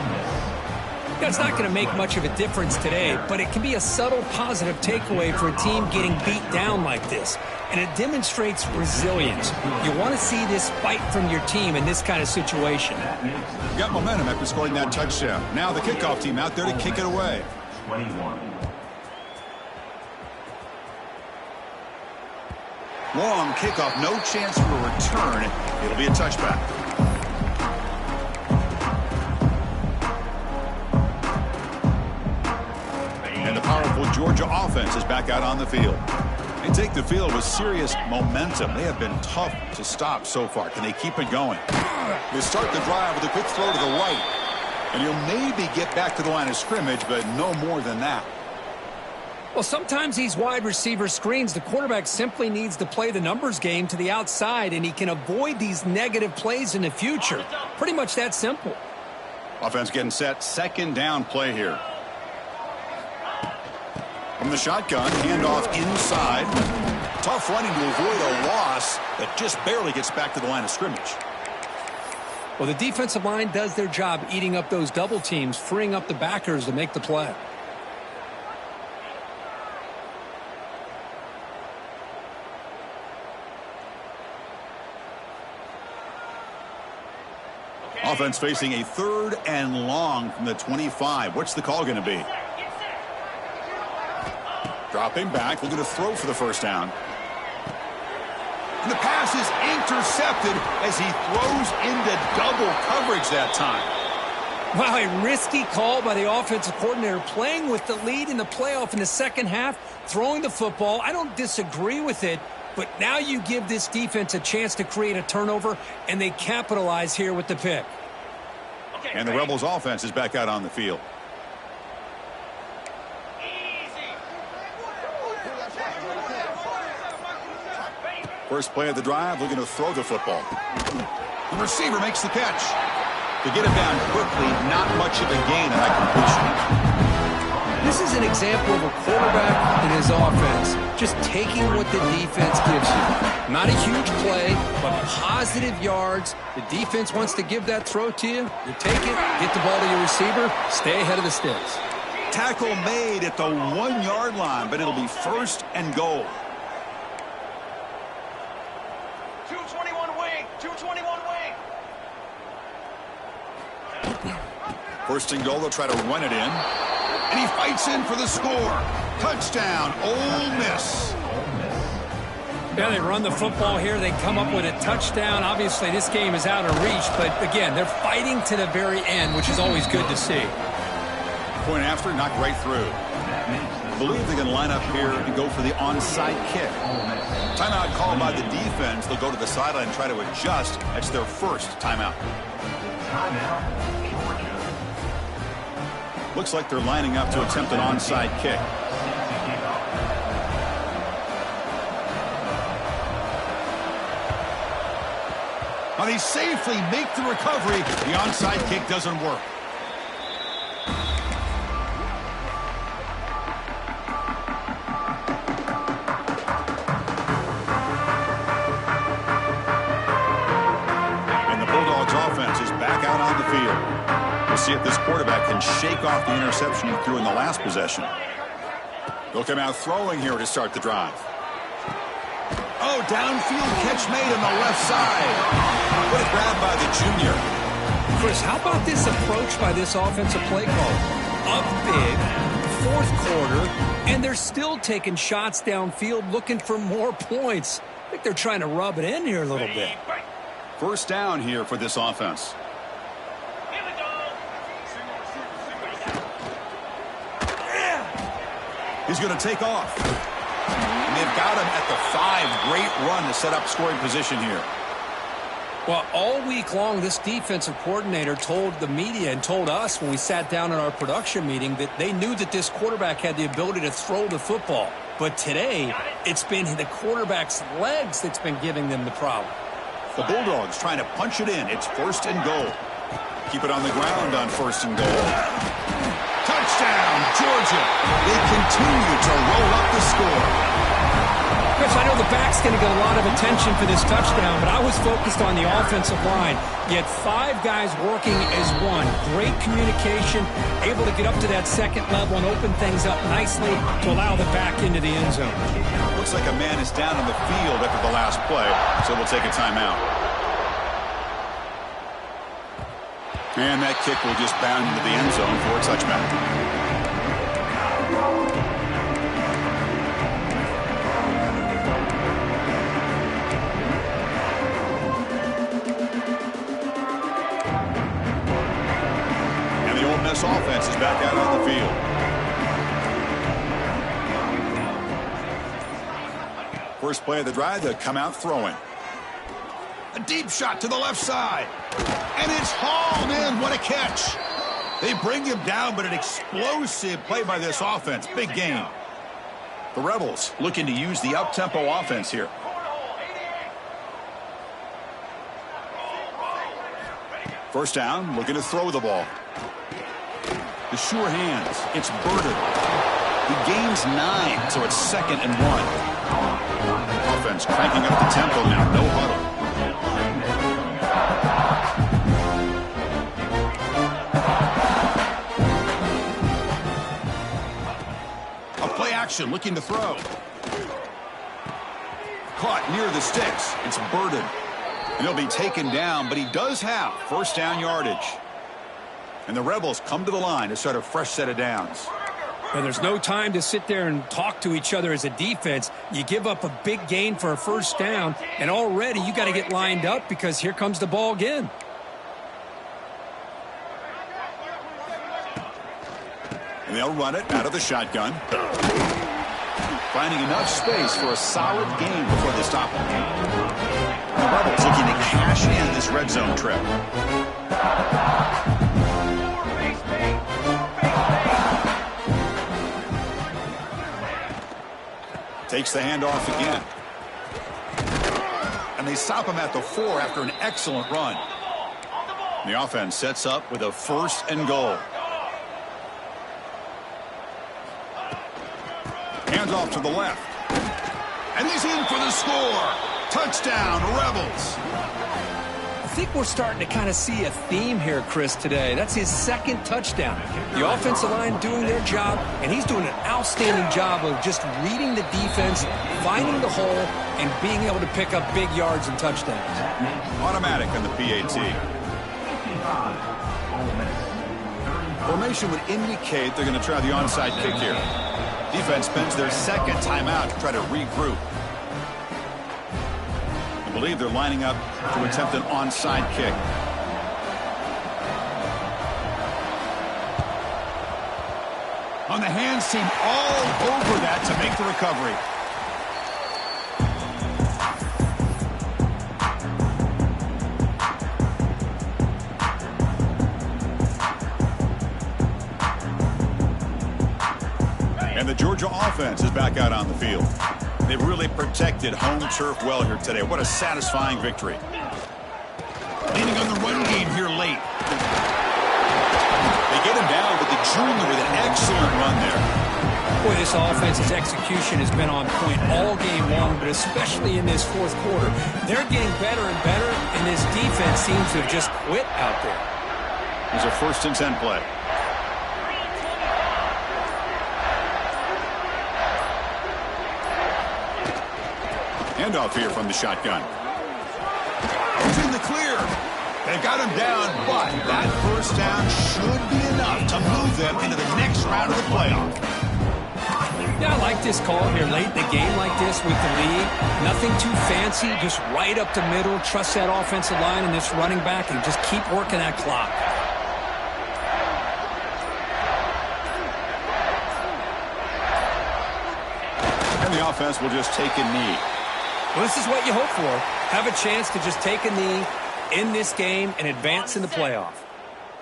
That's not going to make much of a difference today, but it can be a subtle positive takeaway for a team getting beat down like this. And it demonstrates resilience. You want to see this fight from your team in this kind of situation. Got momentum after scoring that touchdown. Now the kickoff team out there to kick it away. 21. Long kickoff, no chance for a return. It'll be a touchback. And the powerful Georgia offense is back out on the field. They take the field with serious momentum. They have been tough to stop so far. Can they keep it going? They start the drive with a quick throw to the right. And he'll maybe get back to the line of scrimmage, but no more than that. Well, sometimes these wide receiver screens, the quarterback simply needs to play the numbers game to the outside, and he can avoid these negative plays in the future. Pretty much that simple. Offense getting set. 2nd down play here. From the shotgun, handoff inside. Tough running to avoid a loss that just barely gets back to the line of scrimmage. Well, the defensive line does their job eating up those double teams, freeing up the backers to make the play. Offense facing a 3rd and long from the 25. What's the call going to be? Dropping back, looking to throw for the first down. And the pass is intercepted as he throws into double coverage that time. Wow, a risky call by the offensive coordinator, playing with the lead in the playoff in the second half, throwing the football. I don't disagree with it, but now you give this defense a chance to create a turnover, and they capitalize here with the pick. And the Rebels offense is back out on the field. First play of the drive, looking to throw the football. The receiver makes the catch. To get it down quickly, not much of a gain on that completion. This is an example of a quarterback and his offense just taking what the defense gives you. Not a huge play, but positive yards. The defense wants to give that throw to you. You take it, get the ball to your receiver, stay ahead of the sticks. Tackle made at the 1-yard line, but it'll be 1st and goal. 221 wing, 221 wing. 1st and goal, they'll try to run it in. And he fights in for the score. Touchdown, Ole Miss. Yeah, they run the football here. They come up with a touchdown. Obviously, this game is out of reach, but again, they're fighting to the very end, which is always good to see. Point after, knocked right through. I believe they're going to line up here and go for the onside kick. Timeout called by the defense. They'll go to the sideline and try to adjust. That's their first timeout. Timeout, Georgia. Looks like they're lining up to attempt an onside kick. Well, they safely make the recovery. The onside kick doesn't work. And the Bulldogs offense is back out on the field. We'll see if this quarterback can shake off the interception he threw in the last possession. They'll come out throwing here to start the drive. Oh, downfield catch made on the left side. What a grab by the junior. Chris, how about this approach by this offensive play call? Up big, fourth quarter, and they're still taking shots downfield looking for more points. I think they're trying to rub it in here a little bit. First down here for this offense. He's going to take off. And they've got him at the 5. Great run to set up scoring position here. Well, all week long, this defensive coordinator told the media and told us when we sat down in our production meeting that they knew that this quarterback had the ability to throw the football. But today, it's been the quarterback's legs that's been giving them the problem. The Bulldogs trying to punch it in. It's 1st and goal. Keep it on the ground on 1st and goal. Touchdown, Georgia. They continue to roll up the score. Chris, I know the back's going to get a lot of attention for this touchdown, but I was focused on the offensive line. You had 5 guys working as one. Great communication, able to get up to that second level and open things up nicely to allow the back into the end zone. Looks like a man is down on the field after the last play, so we'll take a timeout. And that kick will just bound into the end zone for a touchback. And the Ole Miss offense is back out on the field. First play of the drive, they come out throwing. A deep shot to the left side. And it's hauled in. What a catch. They bring him down, but an explosive play by this offense. Big game. The Rebels looking to use the up-tempo offense here. First down, looking to throw the ball. The sure hands. It's Burden. He gains 9, so it's 2nd and 1. Offense cranking up the tempo now. No huddle. Action, looking to throw. Caught near the sticks. It's Burden. And he'll be taken down, but he does have first down yardage. And the Rebels come to the line to start a fresh set of downs. And there's no time to sit there and talk to each other as a defense. You give up a big gain for a first down, and already you got to get lined up because here comes the ball again. And they'll run it out of the shotgun. Finding enough space for a solid gain before they stop him. The Rebels looking to cash in this red zone trip. Takes the handoff again. And they stop him at the 4 after an excellent run. The offense sets up with a 1st and goal. Hands off to the left. And he's in for the score. Touchdown, Rebels. I think we're starting to kind of see a theme here, Chris, today. That's his 2nd touchdown. The offensive line doing their job, and he's doing an outstanding job of just reading the defense, finding the hole, and being able to pick up big yards and touchdowns. Automatic on the PAT. Formation would indicate they're going to try the onside kick here. Defense spends their 2nd timeout to try to regroup. I believe they're lining up to attempt an onside kick. On the hands team all over that to make the recovery. And the Georgia offense is back out on the field. They've really protected home turf well here today. What a satisfying victory. leaning on the run game here late. They get him down, but the junior with an excellent run there. Boy, this offense's execution has been on point all game long, but especially in this fourth quarter. They're getting better and better, and this defense seems to have just quit out there. Here's a 1st and 10 play. Handoff here from the shotgun. He's in the clear. They've got him down, but that first down should be enough to move them into the next round of the playoff. Yeah, I like this call here late in the game like this with the lead. Nothing too fancy, just right up the middle. Trust that offensive line and this running back and just keep working that clock. And the offense will just take a knee. Well, this is what you hope for. Have a chance to just take a knee, in this game, and advance in the playoff.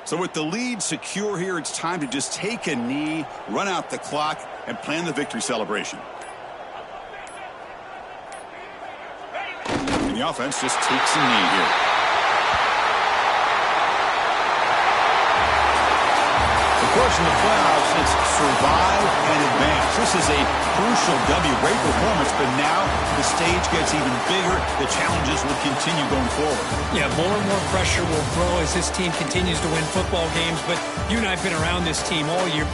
So with the lead secure here, it's time to just take a knee, run out the clock, and plan the victory celebration. And the offense just takes a knee here. Of course, in the playoffs, it's survive and advance. This is a crucial W. Great performance, but now the stage gets even bigger. The challenges will continue going forward. Yeah, more and more pressure will grow as this team continues to win football games, but you and I have been around this team all year.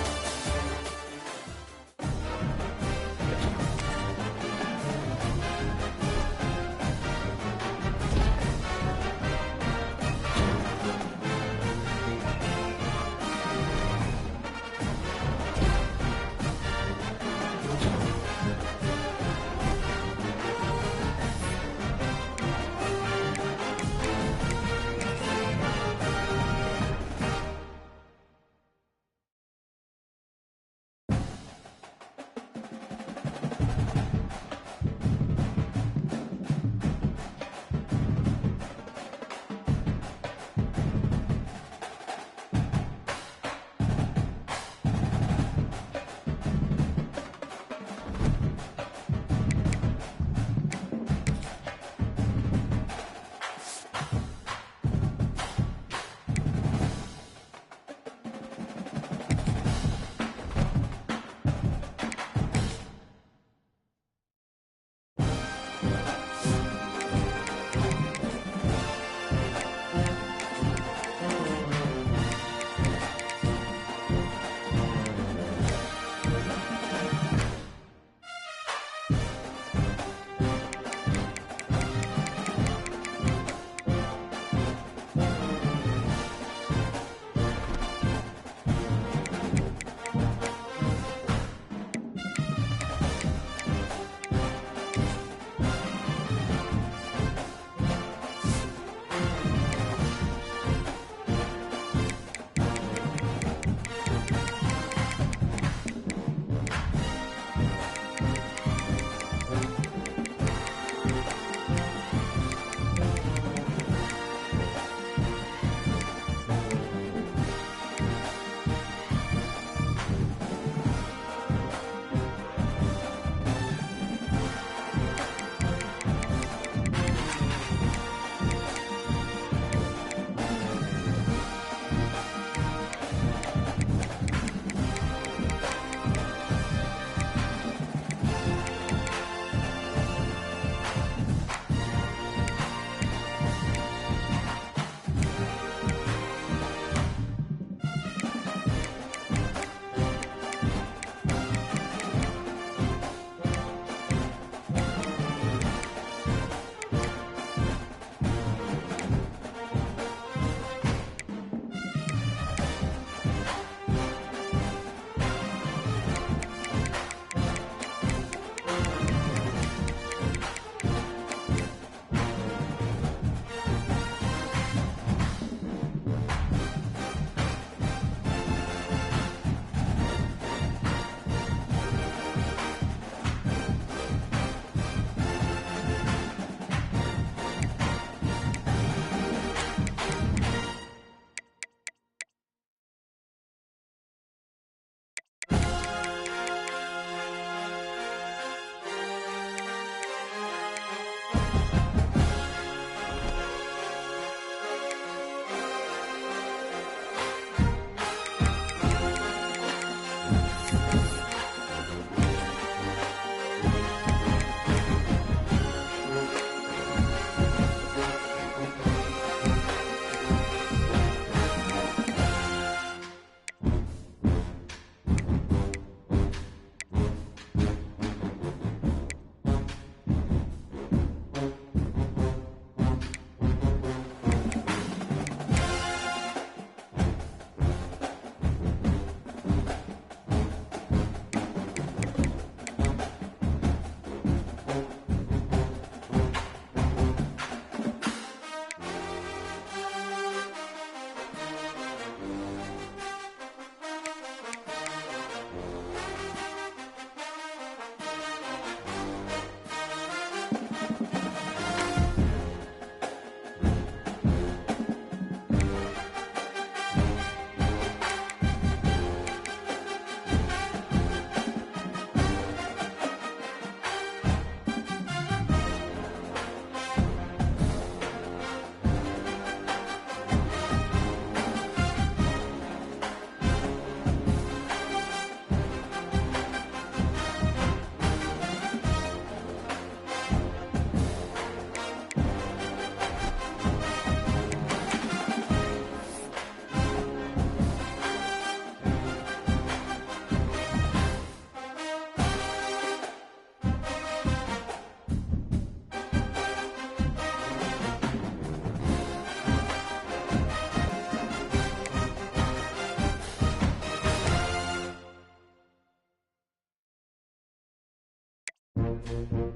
Bye.